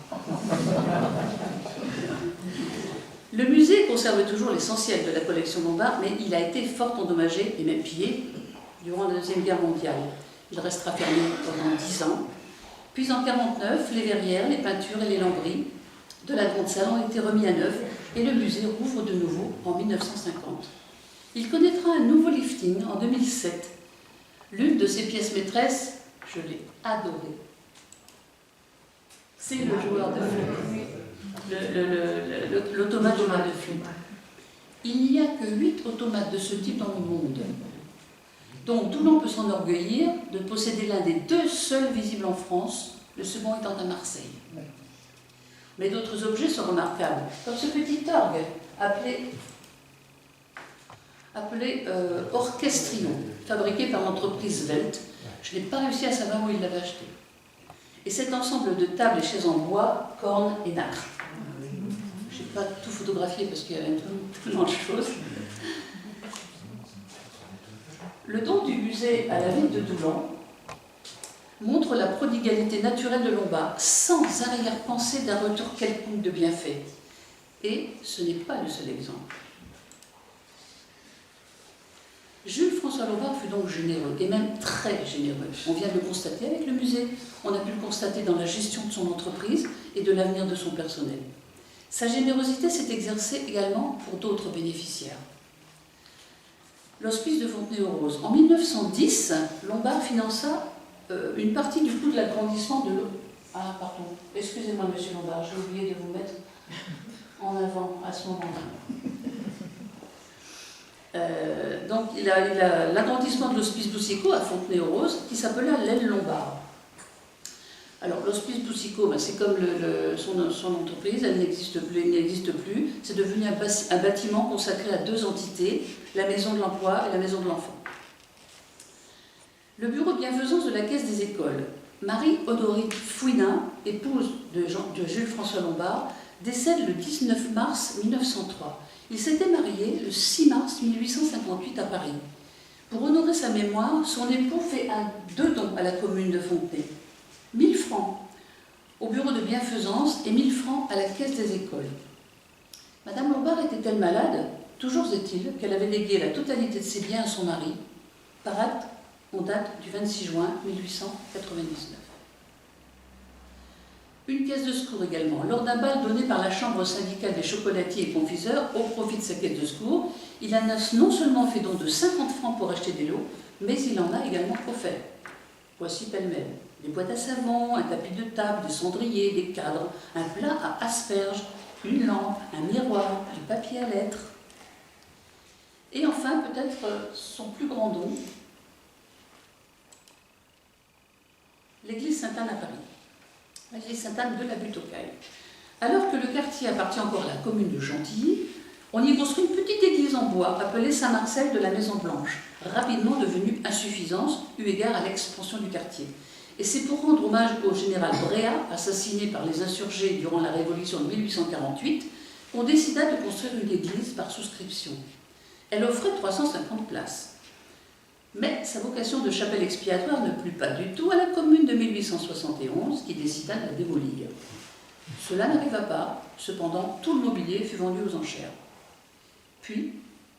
Le musée conserve toujours l'essentiel de la collection Lombard, mais il a été fort endommagé et même pillé durant la Deuxième Guerre mondiale. Il restera fermé pendant 10 ans. Puis en 1949, les verrières, les peintures et les lambris de la grande salle ont été remis à neuf et le musée rouvre de nouveau en 1950. Il connaîtra un nouveau lifting en 2007. L'une de ses pièces maîtresses, je l'ai adorée. C'est le joueur de flûte, l'automate joueur de flûte. Il n'y a que 8 automates de ce type dans le monde. Donc Toulon peut s'enorgueillir de posséder l'un des 2 seuls visibles en France, le second étant à Marseille. Mais d'autres objets sont remarquables, comme ce petit orgue appelé Orchestrion, fabriqué par l'entreprise Welt. Je n'ai pas réussi à savoir où il l'avait acheté. Et cet ensemble de tables et chaises en bois, cornes et nacre. Je n'ai pas tout photographié parce qu'il y avait tellement de choses. Le don du musée à la ville de Doulan montre la prodigalité naturelle de Lombard, sans arrière-pensée d'un retour quelconque de bienfait. Et ce n'est pas le seul exemple. Jules-François Lombard fut donc généreux, et même très généreux. On vient de le constater avec le musée, on a pu le constater dans la gestion de son entreprise et de l'avenir de son personnel. Sa générosité s'est exercée également pour d'autres bénéficiaires. L'hospice de Fontenay-aux-Roses. En 1910, Lombard finança une partie du coût de l'agrandissement de l'eau. Ah, pardon, excusez-moi, monsieur Lombard, j'ai oublié de vous mettre en avant à ce moment-là. Donc, il a l'agrandissement de l'hospice Boucicaut à Fontenay-aux-Roses, qui s'appela l'aile Lombard. Alors, l'hospice Boucicaut, c'est comme son entreprise, elle n'existe plus. C'est devenu un bâtiment consacré à 2 entités, la maison de l'emploi et la maison de l'enfant. Le bureau de bienfaisance de la Caisse des écoles. Marie-Odorique Fouinin, épouse de Jules-François Lombard, décède le 19 mars 1903. Il s'était marié le 6 mars 1858 à Paris. Pour honorer sa mémoire, son époux fait 2 dons à la commune de Fontenay. 1000 francs au bureau de bienfaisance et 1000 francs à la Caisse des écoles. Madame Lombard était-elle malade? Toujours est-il qu'elle avait légué la totalité de ses biens à son mari, par acte en date du 26 juin 1899. Une caisse de secours également. Lors d'un bal donné par la Chambre syndicale des chocolatiers et confiseurs au profit de sa caisse de secours, il a non seulement fait don de 50 francs pour acheter des lots, mais il en a également offert. Voici pêle-mêle. Des boîtes à savon, un tapis de table, des cendriers, des cadres, un plat à asperges, une lampe, un miroir, du papier à lettres. Et enfin, peut-être son plus grand don, l'église Sainte-Anne à Paris. L'église Sainte-Anne de la Butte-aux-Cailles. Alors que le quartier appartient encore à la commune de Gentilly, on y construit une petite église en bois appelée Saint-Marcel de la Maison Blanche, rapidement devenue insuffisante eu égard à l'expansion du quartier. Et c'est pour rendre hommage au général Bréa, assassiné par les insurgés durant la Révolution de 1848, qu'on décida de construire une église par souscription. Elle offrait 350 places. Mais sa vocation de chapelle expiatoire ne plut pas du tout à la commune de 1871, qui décida de la démolir. Cela n'arriva pas, cependant tout le mobilier fut vendu aux enchères. Puis,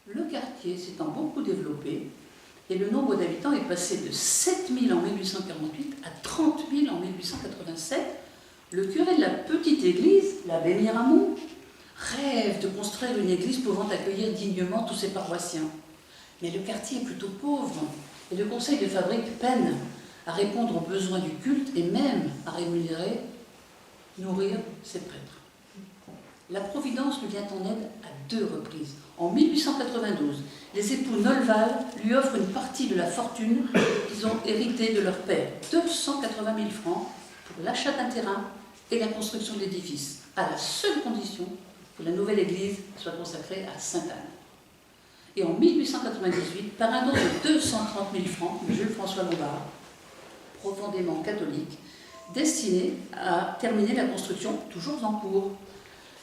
le quartier s'étant beaucoup développé, et le nombre d'habitants est passé de 7 000 en 1848 à 30 000 en 1887, le curé de la petite église, l'abbé Miramont, rêve de construire une église pouvant accueillir dignement tous ses paroissiens. Mais le quartier est plutôt pauvre, et le conseil de fabrique peine à répondre aux besoins du culte et même à rémunérer, nourrir ses prêtres. La Providence lui vient en aide à 2 reprises. En 1892, les époux Nolval lui offrent une partie de la fortune qu'ils ont héritée de leur père, 280 000 francs, pour l'achat d'un terrain et la construction de l'édifice, à la seule condition que la nouvelle église soit consacrée à Sainte-Anne. Et en 1898, par un don de 230 000 francs de Jules-François Lombard, profondément catholique, destiné à terminer la construction toujours en cours.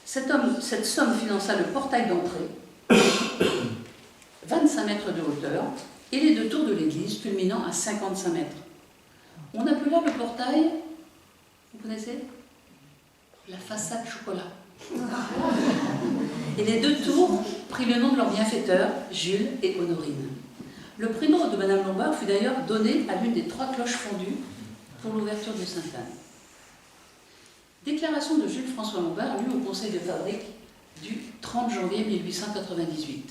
Cette somme finança le portail d'entrée, 25 mètres de hauteur, et les 2 tours de l'église, culminant à 55 mètres. On appela le portail, vous connaissez? La façade chocolat. Et les deux tours prirent le nom de leurs bienfaiteurs, Jules et Honorine. Le prénom de Madame Lombard fut d'ailleurs donné à l'une des 3 cloches fondues pour l'ouverture de Sainte-Anne. Déclaration de Jules François Lombard, lue au Conseil de fabrique du 30 janvier 1898.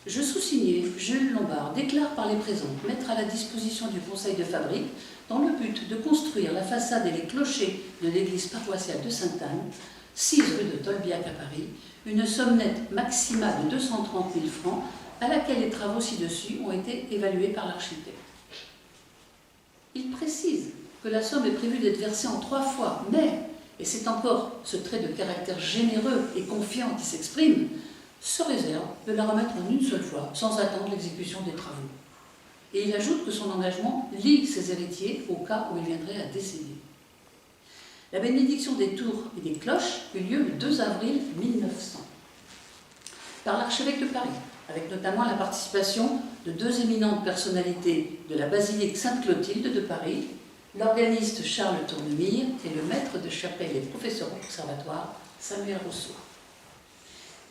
Je sous-signais, Jules Lombard, déclare par les présents mettre à la disposition du Conseil de fabrique, dans le but de construire la façade et les clochers de l'église paroissiale de Sainte-Anne, 6 rue de Tolbiac à Paris, une somme nette maximale de 230 000 francs, à laquelle les travaux ci-dessus ont été évalués par l'architecte. Il précise que la somme est prévue d'être versée en 3 fois, mais, et c'est encore ce trait de caractère généreux et confiant qui s'exprime, se réserve de la remettre en une seule fois, sans attendre l'exécution des travaux. Et il ajoute que son engagement lie ses héritiers au cas où il viendrait à décéder. La bénédiction des tours et des cloches eut lieu le 2 avril 1900 par l'archevêque de Paris, avec notamment la participation de 2 éminentes personnalités de la basilique Sainte-Clotilde de Paris, l'organiste Charles Tournemire et le maître de chapelle et professeur au conservatoire Samuel Rousseau.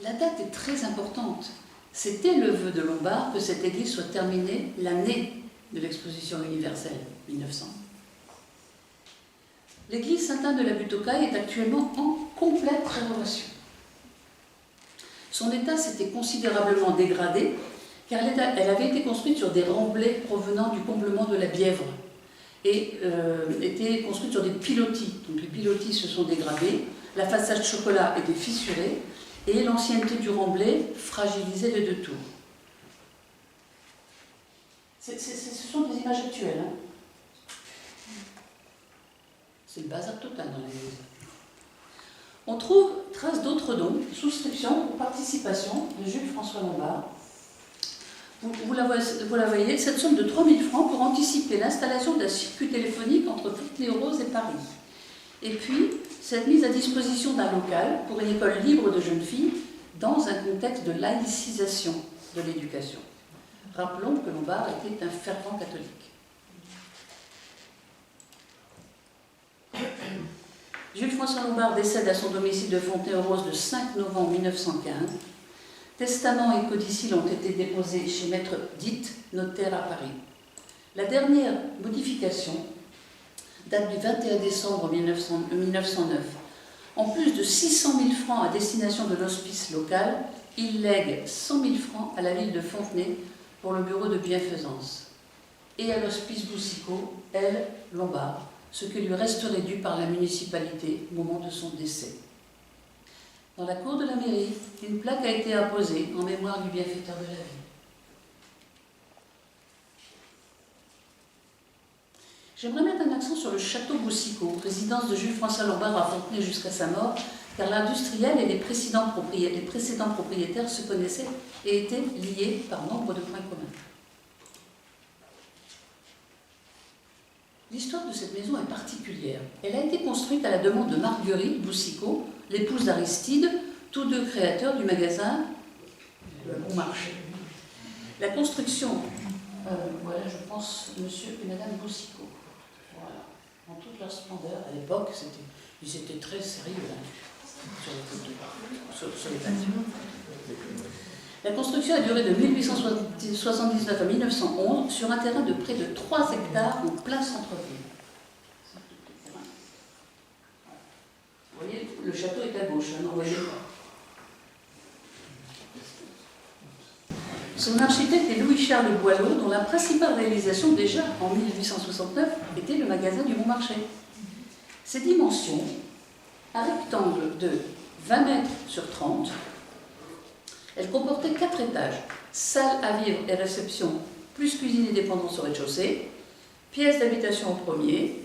La date est très importante. C'était le vœu de Lombard que cette église soit terminée l'année de l'exposition universelle, 1900. L'église Sainte-Anne de la Butte-aux-Cailles est actuellement en complète rénovation. Son état s'était considérablement dégradé car elle avait été construite sur des remblais provenant du comblement de la Bièvre et était construite sur des pilotis. Donc les pilotis se sont dégradés, la façade chocolat était fissurée et l'ancienneté du remblai fragilisait les 2 tours. Ce sont des images actuelles. Hein. C'est le bazar total dans l'église. On trouve trace d'autres dons, souscriptions ou participations de Jules François Lombard. Vous la voyez, cette somme de 3 000 francs pour anticiper l'installation d'un circuit téléphonique entre Fontenay-aux-Roses et Paris. Et puis, cette mise à disposition d'un local pour une école libre de jeunes filles dans un contexte de laïcisation de l'éducation. Rappelons que Lombard était un fervent catholique. Jules François Lombard décède à son domicile de Fontenay-aux-Roses le 5 novembre 1915. Testament et codicile ont été déposés chez Maître Ditte, notaire à Paris. La dernière modification date du 21 décembre 1909. En plus de 600 000 francs à destination de l'hospice local, il lègue 100 000 francs à la ville de Fontenay pour le bureau de bienfaisance. Et à l'hospice Boussicot, elle, Lombard, ce qui lui resterait dû par la municipalité au moment de son décès. Dans la cour de la mairie, une plaque a été apposée en mémoire du bienfaiteur de la ville. J'aimerais mettre un accent sur le château Boussicot, résidence de Jules François Lombard à Fontenay jusqu'à sa mort, car l'industriel et les précédents propriétaires se connaissaient et étaient liés par nombre de points communs. L'histoire de cette maison est particulière. Elle a été construite à la demande de Marguerite Boussicot, l'épouse d'Aristide, tous 2 créateurs du magasin Bon Marché. La construction, voilà, je pense, monsieur et madame Boussicot. Voilà, en toute leur splendeur. À l'époque, ils étaient très sérieux sur les bâtiments. La construction a duré de 1879 à 1911 sur un terrain de près de 3 hectares en plein centre-ville. Vous voyez, le château est à gauche, non, vous voyez pas. Son architecte est Louis-Charles Boileau, dont la principale réalisation, déjà en 1869, était le magasin du Bon Marché. Ses dimensions, un rectangle de 20 mètres sur 30, elle comportait 4 étages, salle à vivre et réception, plus cuisine et dépendance au rez-de-chaussée, pièces d'habitation au premier,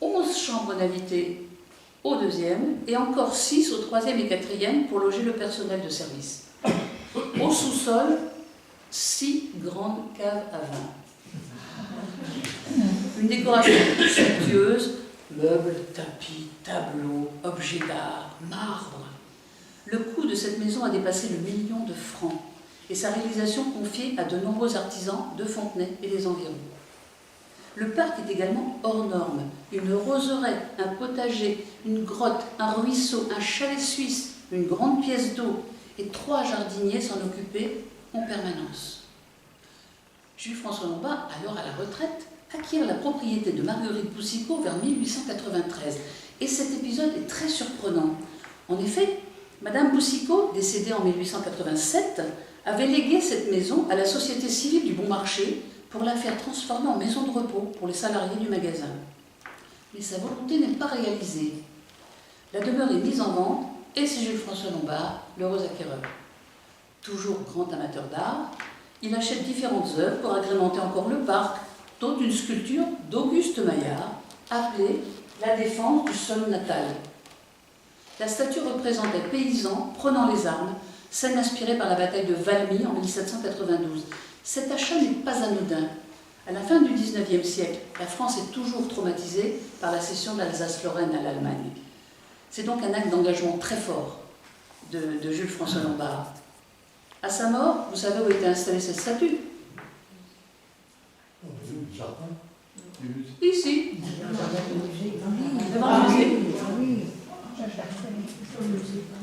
11 chambres d'invités au deuxième, et encore 6 au troisième et quatrième pour loger le personnel de service. Au sous-sol, 6 grandes caves à vin. Une décoration somptueuse, meubles, tapis, tableaux, objets d'art, marbre. Le coût de cette maison a dépassé le 1 million de francs et sa réalisation confiée à de nombreux artisans de Fontenay et des environs. Le parc est également hors norme. Une roseraie, un potager, une grotte, un ruisseau, un chalet suisse, une grande pièce d'eau et 3 jardiniers s'en occupaient en permanence. Jules François Lombard, alors à la retraite, acquiert la propriété de Marguerite Boucicaut vers 1893. Et cet épisode est très surprenant. En effet, Madame Boucicaut, décédée en 1887, avait légué cette maison à la Société civile du Bon Marché pour la faire transformer en maison de repos pour les salariés du magasin. Mais sa volonté n'est pas réalisée. La demeure est mise en vente et c'est Jules François Lombard, l'heureux acquéreur. Toujours grand amateur d'art, il achète différentes œuvres pour agrémenter encore le parc, dont une sculpture d'Auguste Maillard, appelée « La défense du sol natal ». La statue représente un paysan prenant les armes, scène inspirée par la bataille de Valmy en 1792. Cet achat n'est pas anodin. À la fin du XIXe siècle, la France est toujours traumatisée par la cession d'Alsace-Lorraine à l'Allemagne. C'est donc un acte d'engagement très fort de Jules François Lombard. À sa mort, vous savez où était installée cette statue? Ici, devant le musée.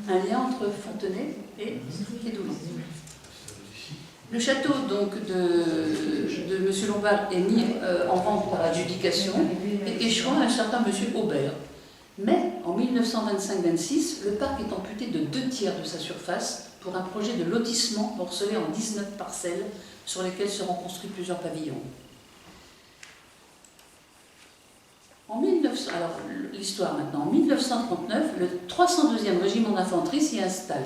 Un lien entre Fontenay et Quédoulon. Le château donc, de M. Lombard est mis en vente par adjudication et échouant à un certain M. Aubert. Mais en 1925-26, le parc est amputé de 2/3 de sa surface pour un projet de lotissement morcelé en 19 parcelles sur lesquelles seront construits plusieurs pavillons. Alors, l'histoire maintenant. En 1939, le 302e régiment d'infanterie s'y installe.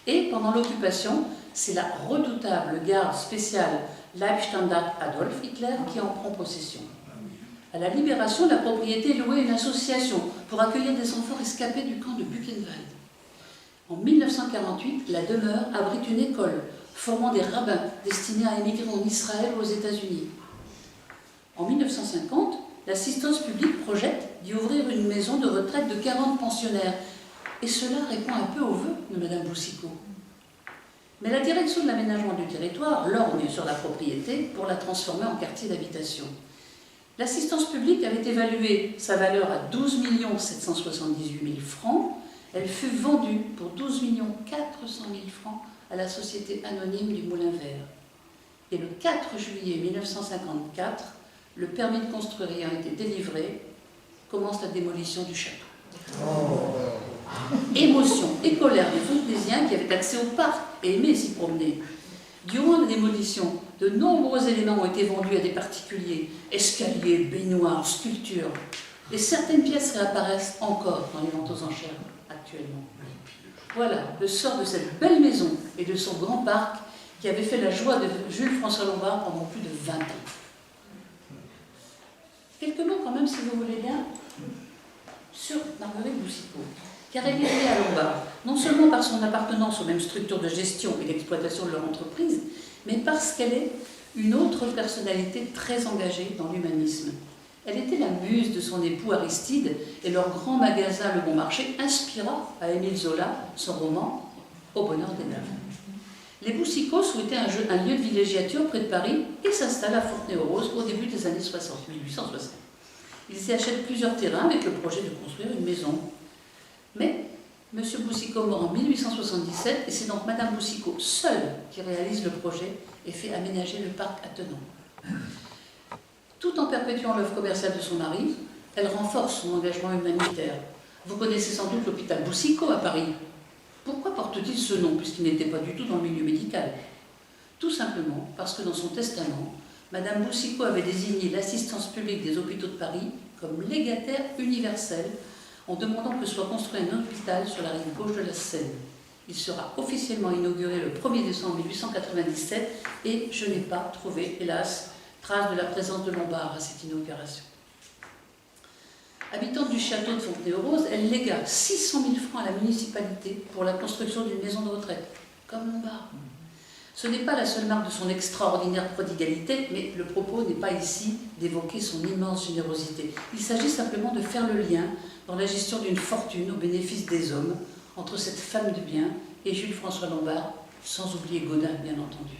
Et pendant l'occupation, c'est la redoutable garde spéciale Leibstandarte Adolf Hitler qui en prend possession. À la libération, la propriété est louée à une association pour accueillir des enfants rescapés du camp de Buchenwald. En 1948, la demeure abrite une école formant des rabbins destinés à émigrer en Israël ou aux États-Unis. En 1950, l'assistance publique projette d'y ouvrir une maison de retraite de 40 pensionnaires. Et cela répond un peu aux vœux de Mme Boucicaut. Mais la direction de l'aménagement du territoire lorgne sur la propriété pour la transformer en quartier d'habitation. L'assistance publique avait évalué sa valeur à 12 778 000 francs. Elle fut vendue pour 12 400 000 francs à la société anonyme du Moulin Vert. Et le 4 juillet 1954, le permis de construire ayant été délivré, commence la démolition du château. Émotion et colère des Fontenaisiens qui avaient accès au parc et aimaient s'y promener. Durant la démolition, de nombreux éléments ont été vendus à des particuliers, escaliers, baignoires, sculptures. Et certaines pièces réapparaissent encore dans les ventes aux enchères actuellement. Voilà le sort de cette belle maison et de son grand parc qui avait fait la joie de Jules François Lombard pendant plus de 20 ans. Quelques mots quand même, si vous voulez bien, sur Marguerite Boucicaut, car elle est liée à Lombard, non seulement par son appartenance aux mêmes structures de gestion et d'exploitation de leur entreprise, mais parce qu'elle est une autre personnalité très engagée dans l'humanisme. Elle était la muse de son époux Aristide, et leur grand magasin Le Bon Marché inspira à Émile Zola son roman « Au bonheur des dames ». Les Boucicaut souhaitaient un lieu de villégiature près de Paris et s'installent à Fontenay-aux-Roses au début des années 1860. Ils y achètent plusieurs terrains avec le projet de construire une maison. Mais M. Boucicaut meurt en 1877 et c'est donc Mme Boucicaut seule qui réalise le projet et fait aménager le parc attenant. Tout en perpétuant l'œuvre commerciale de son mari, elle renforce son engagement humanitaire. Vous connaissez sans doute l'hôpital Boucicaut à Paris. Pourquoi porte-t-il ce nom, puisqu'il n'était pas du tout dans le milieu médical? Tout simplement parce que dans son testament, Mme Boucicaut avait désigné l'assistance publique des hôpitaux de Paris comme légataire universel en demandant que soit construit un hôpital sur la rive gauche de la Seine. Il sera officiellement inauguré le 1er décembre 1897 et je n'ai pas trouvé, hélas, trace de la présence de Lombard à cette inauguration. Habitante du château de Fontenay-aux-Roses, elle légua 600 000 francs à la municipalité pour la construction d'une maison de retraite, comme Lombard. Ce n'est pas la seule marque de son extraordinaire prodigalité, mais le propos n'est pas ici d'évoquer son immense générosité. Il s'agit simplement de faire le lien dans la gestion d'une fortune au bénéfice des hommes entre cette femme de bien et Jules François Lombard, sans oublier Godin, bien entendu.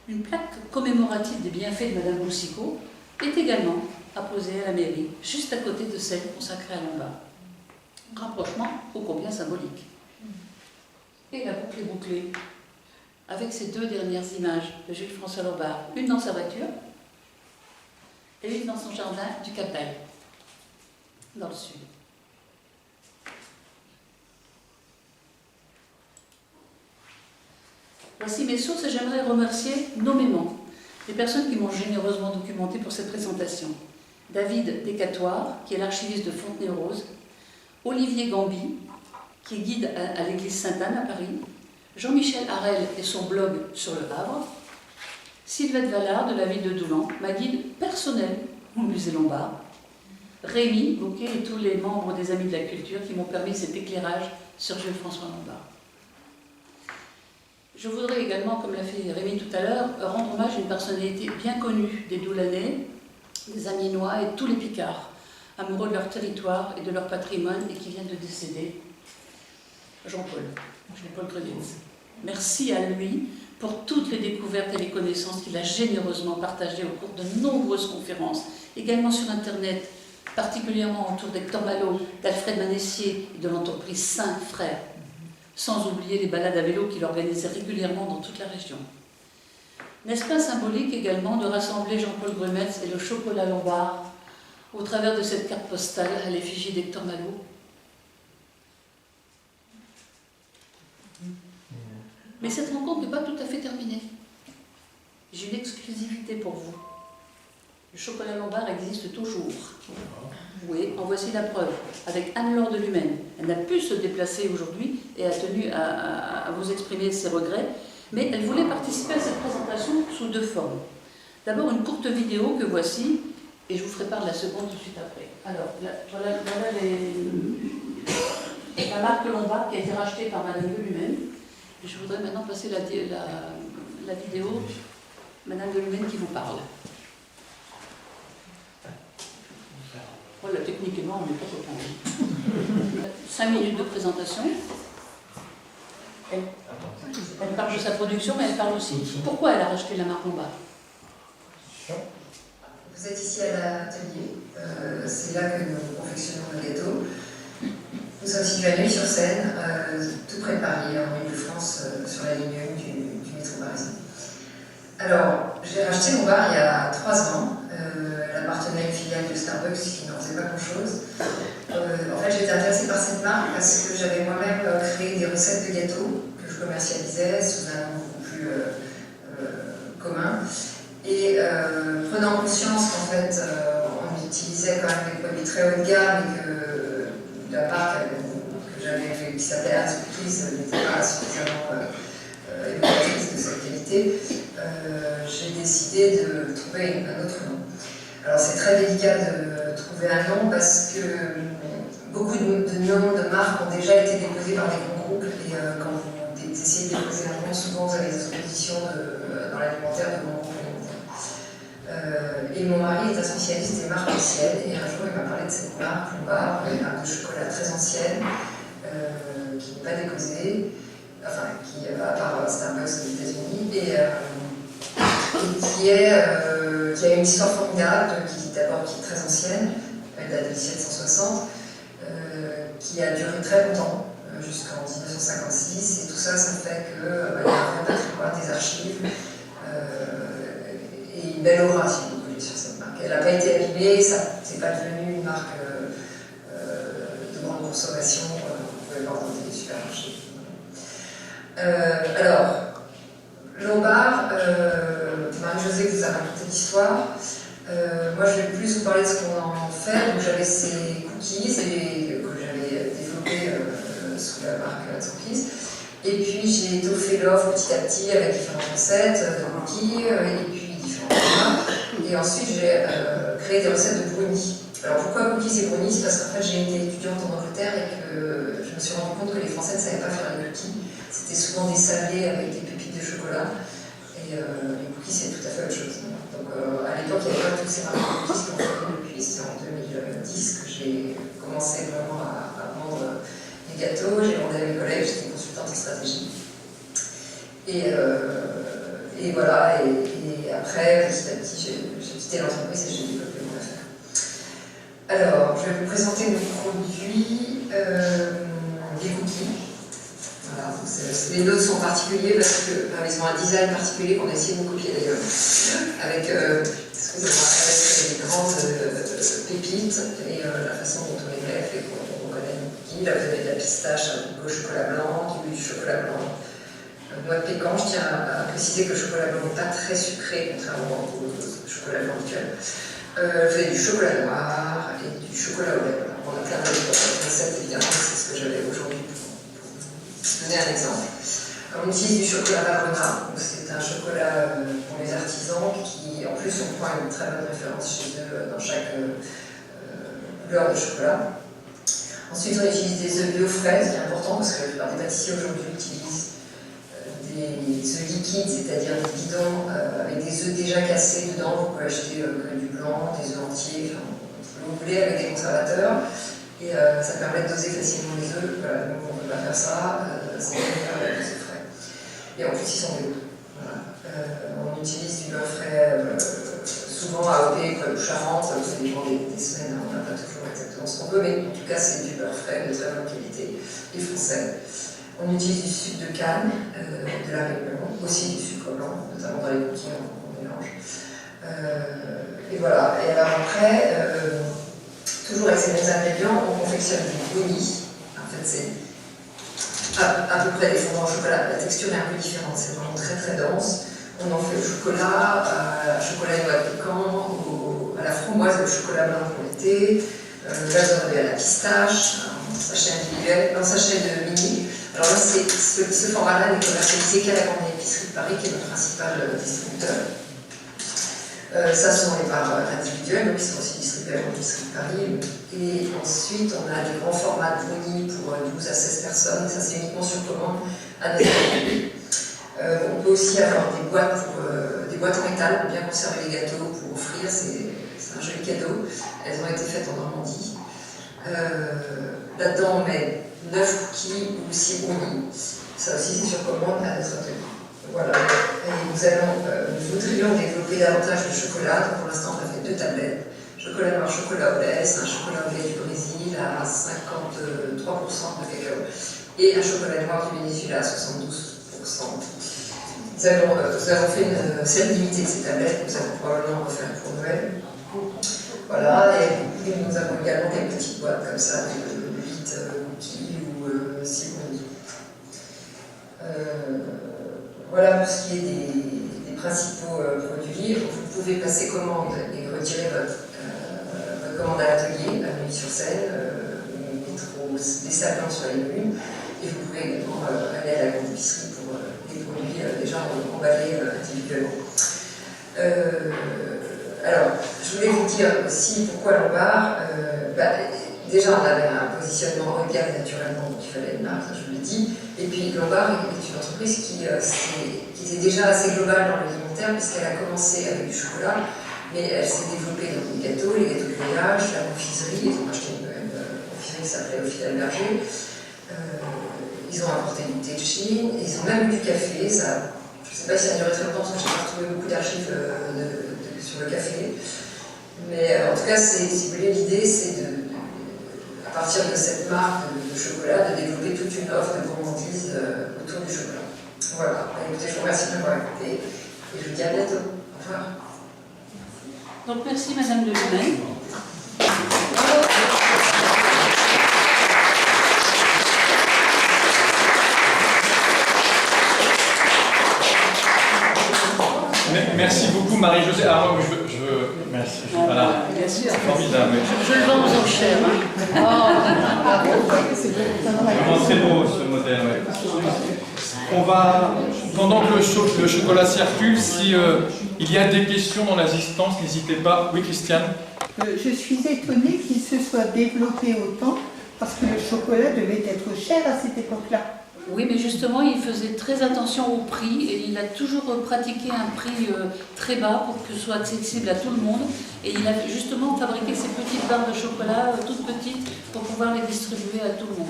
Une plaque commémorative des bienfaits de Mme Boucicaut est également apposée à la mairie, juste à côté de celle consacrée à Lombard. Rapprochement ô combien symbolique. Et la boucle est bouclée, avec ces deux dernières images de Jules-François Lombard, une dans sa voiture et une dans son jardin du Cap d'Agde, dans le sud. Voici mes sources et j'aimerais remercier nommément les personnes qui m'ont généreusement documenté pour cette présentation. David Descatoires, qui est l'archiviste de Fontenay-aux-Roses, Olivier Gambi, qui est guide à l'église Sainte-Anne à Paris, Jean-Michel Harel et son blog sur le Havre, Sylvette Vallard de la ville de Doulan, ma guide personnelle au musée Lombard, Rémi Bouquet et tous les membres des Amis de la Culture qui m'ont permis cet éclairage sur Jules-François Lombard. Je voudrais également, comme l'a fait Rémi tout à l'heure, rendre hommage à une personnalité bien connue des Doulanais, des Amiénois et tous les Picards, amoureux de leur territoire et de leur patrimoine et qui vient de décéder, Jean-Paul Grenietz. Merci à lui pour toutes les découvertes et les connaissances qu'il a généreusement partagées au cours de nombreuses conférences, également sur Internet, particulièrement autour d'Hector Malot, d'Alfred Manessier et de l'entreprise 5 Frères, sans oublier les balades à vélo qu'il organisait régulièrement dans toute la région. N'est-ce pas symbolique également de rassembler Jean-Paul Grenietz et le chocolat Lombard au travers de cette carte postale à l'effigie d'Hector Malot? Mais cette rencontre n'est pas tout à fait terminée. J'ai une exclusivité pour vous. Le chocolat Lombard existe toujours. Oui, en voici la preuve, avec Anne-Laure de Lumène. Elle n'a pu se déplacer aujourd'hui et a tenu à vous exprimer ses regrets, mais elle voulait participer à cette présentation sous deux formes. D'abord une courte vidéo que voici, et je vous ferai part de la seconde tout de suite après. Alors, voilà la marque Lombard qui a été rachetée par Madame de Lumène. Je voudrais maintenant passer la vidéo, Madame de Lumène qui vous parle. Oh, la technique est morte, on n'est pas content. 5 minutes de présentation. Elle parle de sa production, mais elle parle aussi pourquoi elle a racheté la marque Lombard. Vous êtes ici à l'atelier, c'est là que nous confectionnons nos gâteaux. Nous sommes situés à Neuilly-sur-Seine, tout près de Paris, en Ile-de-France, sur la ligne 1 du métro parisien. Alors, j'ai racheté Lombard il y a 3 ans. Elle appartenait à une filiale de Starbucks qui n'en faisait pas grand-chose. En fait, j'étais intéressée par cette marque parce que j'avais moi-même créé des recettes de gâteaux que je commercialisais sous un nom beaucoup plus commun. Et prenant conscience qu'en fait, on utilisait quand même des produits très haut de gamme et que la marque que j'avais qui s'appelait Hans Cookies n'était pas suffisamment évocatrice de cette qualité, j'ai décidé de trouver un autre nom. Alors c'est très délicat de trouver un nom parce que beaucoup de noms de marques ont déjà été déposés par des grands groupes et quand vous essayez de déposer un nom, souvent vous avez des oppositions dans l'alimentaire de grands groupes alimentaires. Et mon mari est un spécialiste des marques anciennes et un jour il m'a parlé de cette marque Lombard, une marque de chocolat très ancienne qui n'est pas déposée, enfin qui à part Starbucks aux États-Unis et qui a une histoire formidable, qui est très ancienne, elle date de 1760, qui a duré très longtemps, jusqu'en 1956, et tout ça, ça fait qu'il y a un vrai patrimoine des archives, et une belle aura, si vous voulez, sur cette marque. Elle n'a pas été abîmée, ça c'est pas devenu une marque de grande consommation, vous pouvez voir dans des supermarchés. Alors, Lombard, Marie-Josée vous a raconté l'histoire. Moi, je vais plus vous parler de ce qu'on en fait. Donc, j'avais ces cookies que j'avais développés sous la marque Cookies. Et puis, j'ai étoffé l'offre petit à petit avec différentes recettes de cookies et puis différents formats. Et ensuite, j'ai créé des recettes de brownies. Alors, pourquoi cookies et brownies? Parce qu'en fait, j'ai été étudiante en Angleterre et que je me suis rendu compte que les Français ne savaient pas faire les cookies. C'était souvent des sablés avec des pépites de chocolat. Et les cookies, c'est tout à fait autre chose. Donc, à l'époque, il n'y avait pas toutes ces marques de cookies qu'on fait depuis. C'est en 2010 que j'ai commencé vraiment à vendre des gâteaux. J'ai demandé à mes collègues, j'étais consultante en stratégie. Et Et voilà, et après, petit à petit, j'ai quitté l'entreprise et j'ai développé mon affaire. Alors, je vais vous présenter nos produits, des cookies. Voilà, les nôtres sont particuliers parce qu'ils ont un design particulier qu'on a essayé de nous copier d'ailleurs, avec, avec des grandes pépites et la façon dont on les met fait qu'on connaît nos cookies. Là, vous avez de la pistache au chocolat blanc, du chocolat blanc. Noix de pécan, je tiens à préciser que le chocolat blanc n'est pas très sucré, contrairement au chocolat blanc habituel. Vous avez du chocolat noir et du chocolat au lait. Voilà. On a plein de recettes, évidemment, c'est ce que j'avais aujourd'hui pour vous donner un exemple. Alors, on utilise du chocolat Valrhona, c'est un chocolat pour les artisans qui, en plus, on prend une très bonne référence chez eux dans chaque couleur de chocolat. Ensuite, on utilise des œufs bio fraises, qui est important parce que la plupart des pâtissiers aujourd'hui utilisent des œufs liquides, c'est-à-dire des bidons avec des œufs déjà cassés dedans. Vous pouvez acheter du blanc, des œufs entiers, enfin, ce que vous voulez, avec des conservateurs. Et ça permet de doser facilement les œufs. Voilà, nous, on ne peut pas faire ça, c'est bien avec des œufs frais. Et en plus, ils sont bio. Voilà. On utilise du beurre frais souvent AOP, près de Charente, ça dépend des semaines, on n'a pas toujours exactement ce qu'on veut, mais en tout cas, c'est du beurre frais de très bonne qualité et français. On utilise du sucre de canne, de la Réunion, aussi du sucre blanc, notamment dans les cookies, on mélange. Et voilà. Et alors après, toujours avec ces mêmes ingrédients, on confectionne des brownies. En fait, c'est à peu près des fondants au chocolat. La texture est un peu différente, c'est vraiment très très dense. On en fait au chocolat, à chocolat et noix de pécan, à la framboise et au chocolat blanc pour l'été. Là, vous en avez à la pistache, un sachet individuel, un sachet de mini. Alors là, ce format-là n'est commercialisé qu'à la grande épicerie de Paris, qui est notre principal distributeur. Ça, ce sont les parts individuelles, donc ils sont aussi distribués à la grande épicerie de Paris. Et ensuite, on a des grands formats de brownies pour 12 à 16 personnes. Ça, c'est uniquement sur commande à nos employés. On peut aussi avoir des boîtes en métal pour bien conserver les gâteaux, pour offrir. C'est un joli cadeau. Elles ont été faites en Normandie. Là-dedans, on met 9 cookies ou 6 brownies. Ça aussi, c'est sur commande à notre atelier. Voilà. Et nous voudrions développer davantage de chocolat. Donc pour l'instant, on a fait 2 tablettes. Chocolat noir, chocolat au lait. C'est un chocolat au lait du Brésil à 53% de cacao. Et un chocolat noir du Venezuela à 72%. Nous avons fait une série limitée de ces tablettes. Nous allons probablement en refaire pour Noël. Voilà, et nous avons également des petites boîtes comme ça, de 8 cookies ou 6 brownies. Voilà pour ce qui est des principaux produits. Vous pouvez passer commande et retirer votre commande à l'atelier, à Neuilly-sur-Seine, métro des Sablons sur la ligne 1. Et vous pouvez également aller à la grande épicerie pour des produits déjà emballés individuellement. Alors, je voulais vous dire aussi pourquoi Lombard. Déjà, on avait un positionnement haut de gamme naturellement, donc il fallait une marque, ça je vous l'ai dit. Et puis Lombard est une entreprise qui était déjà assez globale dans l'alimentaire, puisqu'elle a commencé avec du chocolat, mais elle s'est développée dans les gâteaux de grillage, la confiserie. Ils ont acheté une confiserie qui s'appelait Au Fidèle Berger. Ils ont apporté du thé de Chine, ils ont même eu du café. Ça, je ne sais pas si ça a duré très longtemps, parce que j'ai retrouvé beaucoup d'archives sur le café. Mais en tout cas, si vous voulez, l'idée, c'est à partir de cette marque de chocolat, de développer toute une offre de gourmandise autour du chocolat. Voilà. Écoutez, je vous remercie de m'avoir écouté et je vous dis à bientôt. Au revoir. Donc merci Madame de Lumen. Merci beaucoup Marie-Josée. Alors moi, je veux... Merci. Voilà. Bien sûr. Formidable. Je le vends aux enchères. Vraiment très beau ce modèle. Ouais. On va, pendant que le chocolat circule, si il y a des questions dans l'assistance, n'hésitez pas. Oui, Christiane. Je suis étonnée qu'il se soit développé autant parce que le chocolat devait être cher à cette époque-là. Oui, mais justement, il faisait très attention au prix et il a toujours pratiqué un prix très bas pour que ce soit accessible à tout le monde. Et il a justement fabriqué ces petites barres de chocolat, toutes petites, pour pouvoir les distribuer à tout le monde.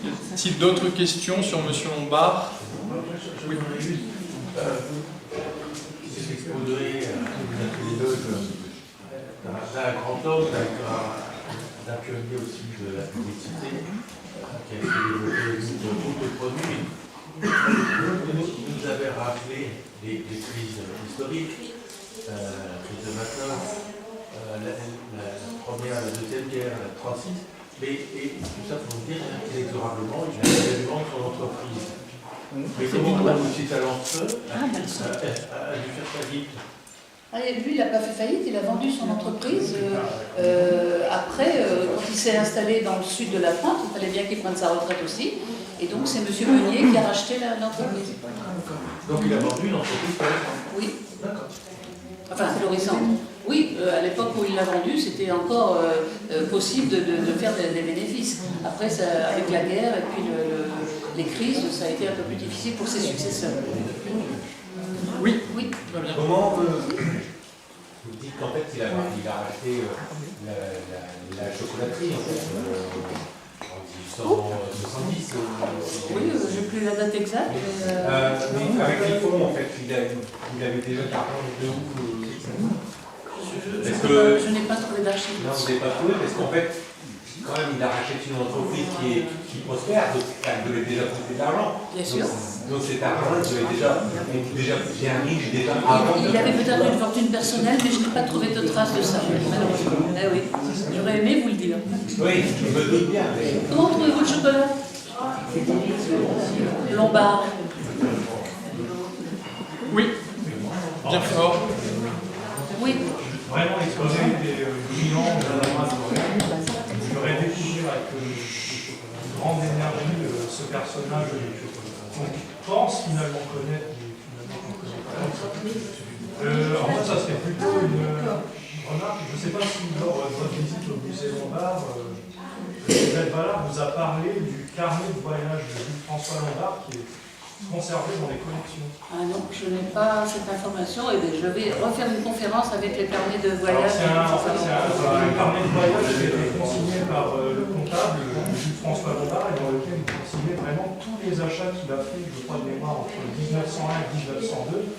Y a-t-il d'autres questions sur M. Lombard ? Cet exposé les deux d'un grand homme, d'un pionnier aussi de la publicité, qui a fait développer beaucoup de produits. Vous nous avez rappelé les crises historiques, la crise de 29, la première, la deuxième guerre, la 36, et tout ça pour vous dire qu'inexorablement, il a dû vendre son entreprise. Mais comment Madame aussi talentueux a dû faire faillite? Lui, il n'a pas fait faillite, il a vendu son entreprise. Après, quand il s'est installé dans le sud de la Pointe, il fallait bien qu'il prenne sa retraite aussi. Et donc, c'est M. Meunier qui a racheté l'entreprise. Donc, il a vendu une entreprise florissante? Oui. D'accord. Enfin, florissante. Oui, à l'époque où il l'a vendu, c'était encore possible de faire des bénéfices. Après, avec la guerre et puis les crises, ça a été un peu plus difficile pour ses successeurs. Oui, oui. Comment vous dites qu'en fait il a racheté la chocolaterie en fait, en 1870 Oui, je n'ai plus la date exacte. Mais avec les fonds, en fait, il avait déjà de l'argent de où je n'ai pas trouvé d'archives. Non, vous n'avez pas trouvé, parce qu'en fait, quand même, il a racheté une entreprise qui prospère, donc elle devait déjà trouver de l'argent. Bien sûr. Donc cet argent, il devait déjà bien riche déjà avant. Il avait peut-être une fortune personnelle, mais je n'ai pas trouvé de traces de ça, malheureusement. Eh oui, j'aurais aimé vous le dire. Oui, je me doute bien. Mais... Comment trouvez-vous le chocolat? Lombard. Oui, bien fort. Oui. Vraiment, l'exposé était brillant, j'aurais découvert avec grande énergie ce personnage qu'on pense finalement connaître, mais finalement qu'on ne connaît pas. En fait, ça serait plutôt une remarque. Je ne sais pas si lors de votre visite au musée Lombard, Isabelle Ballard vous a parlé du carnet de voyage de François Lombard qui est conservé dans les collections. Ah non, je n'ai pas cette information et je vais refaire une conférence avec les carnets de voyage. C'est un carnet de voyage qui a été consigné par le comptable François Lombard et dans lequel il consignait vraiment tous les achats qu'il a fait, je crois de mémoire, entre 1901 et 1902.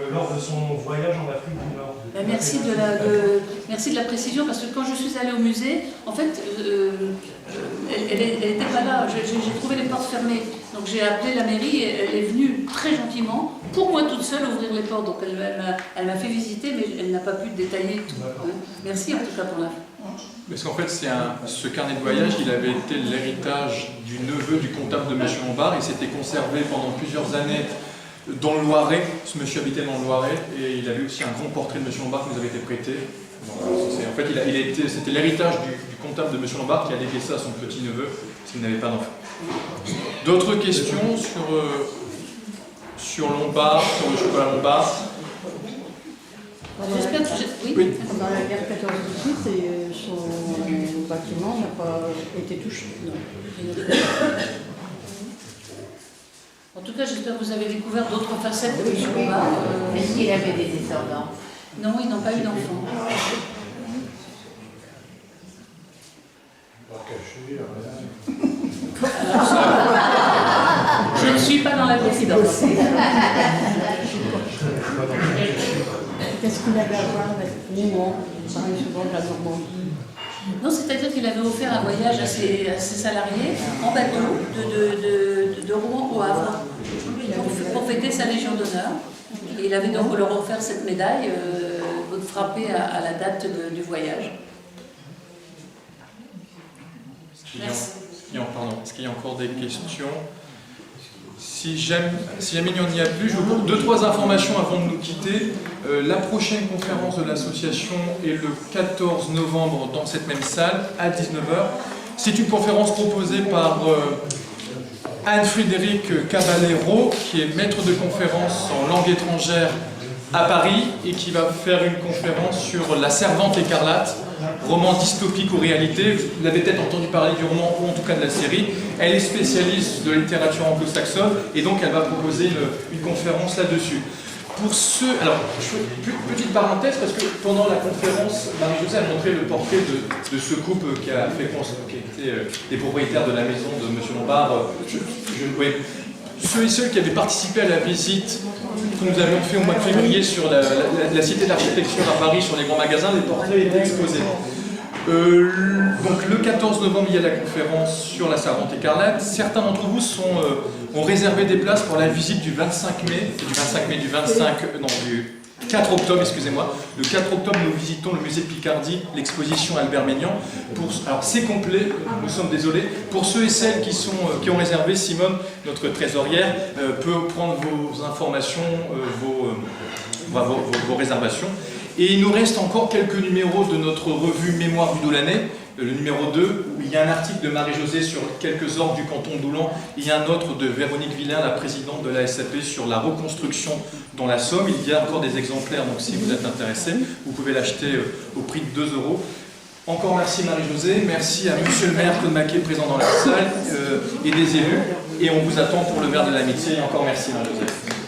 Lors de son voyage en Afrique du Nord. Merci de la précision, parce que quand je suis allée au musée, en fait, elle n'était pas là. J'ai trouvé les portes fermées. Donc j'ai appelé la mairie, et elle est venue très gentiment, pour moi toute seule, ouvrir les portes. Donc elle m'a fait visiter, mais elle n'a pas pu détailler tout. Merci en tout cas pour l'info. Parce qu'en fait, ce carnet de voyage, il avait été l'héritage du neveu du comptable de M. Lombard. Il s'était conservé pendant plusieurs années dans le Loiret. Ce monsieur habitait dans le Loiret et il avait aussi un grand portrait de M. Lombard qui nous avait été prêté. En fait, c'était l'héritage du comptable de M. Lombard qui a légué ça à son petit-neveu parce qu'il n'avait pas d'enfant. D'autres questions sur Lombard, sur le chocolat Lombard? J'espère que oui. Pendant la guerre 14-18, son bâtiment n'a pas été touché. En tout cas, j'espère que vous avez découvert d'autres facettes de M. Lombard. Est-ce qu'il avait des descendants? Non, ils n'ont pas eu d'enfants. Je ne suis pas dans la confidence. Qu'est-ce qu'il avait à voir avec Rouen? Il parlait souvent de la Normandie. Non, c'est-à-dire qu'il avait offert un voyage à ses salariés en bateau de Rouen au Havre pour fêter sa Légion d'honneur. Et il avait donc leur offert cette médaille frappée à la date du voyage. Est-ce qu'il y a encore des questions? Si jamais il n'y en a plus, je vous donne 2-3 informations avant de nous quitter. La prochaine conférence de l'association est le 14 novembre dans cette même salle à 19h. C'est une conférence proposée par Anne-Frédérique Caballero, qui est maître de conférence en langue étrangère à Paris et qui va faire une conférence sur La Servante écarlate, roman dystopique ou réalité. Vous l'avez peut-être entendu parler du roman ou en tout cas de la série. Elle est spécialiste de la littérature anglo-saxonne et donc elle va proposer une conférence là-dessus. Pour ceux... Alors, petite parenthèse, parce que pendant la conférence, Marie-Josée a montré le portrait de ce couple qui a fait qui était des propriétaires de la maison de M. Lombard. ceux et celles qui avaient participé à la visite que nous avions fait au mois de février sur la Cité de l'Architecture à Paris, sur les grands magasins, les portraits étaient exposés. Donc le 14 novembre, il y a la conférence sur la Servante écarlate. Certains d'entre vous ont réservé des places pour la visite du 4 octobre, excusez-moi. Le 4 octobre, nous visitons le musée de Picardie, l'exposition Albert Maignan. Alors c'est complet, nous sommes désolés. Pour ceux et celles qui ont réservé, Simone, notre trésorière, peut prendre vos informations, vos réservations. Et il nous reste encore quelques numéros de notre revue Mémoire du Doulanais, le numéro 2, où il y a un article de Marie-Josée sur quelques orgues du canton de Doulan. Il y a un autre de Véronique Villain, la présidente de la SAP, sur la reconstruction dans la Somme. Il y a encore des exemplaires, donc si vous êtes intéressé, vous pouvez l'acheter au prix de 2 €. Encore merci Marie-Josée, merci à Monsieur le maire Claude Maquet, présent dans la salle, et des élus. Et on vous attend pour le verre de l'amitié. Encore merci Marie-Josée.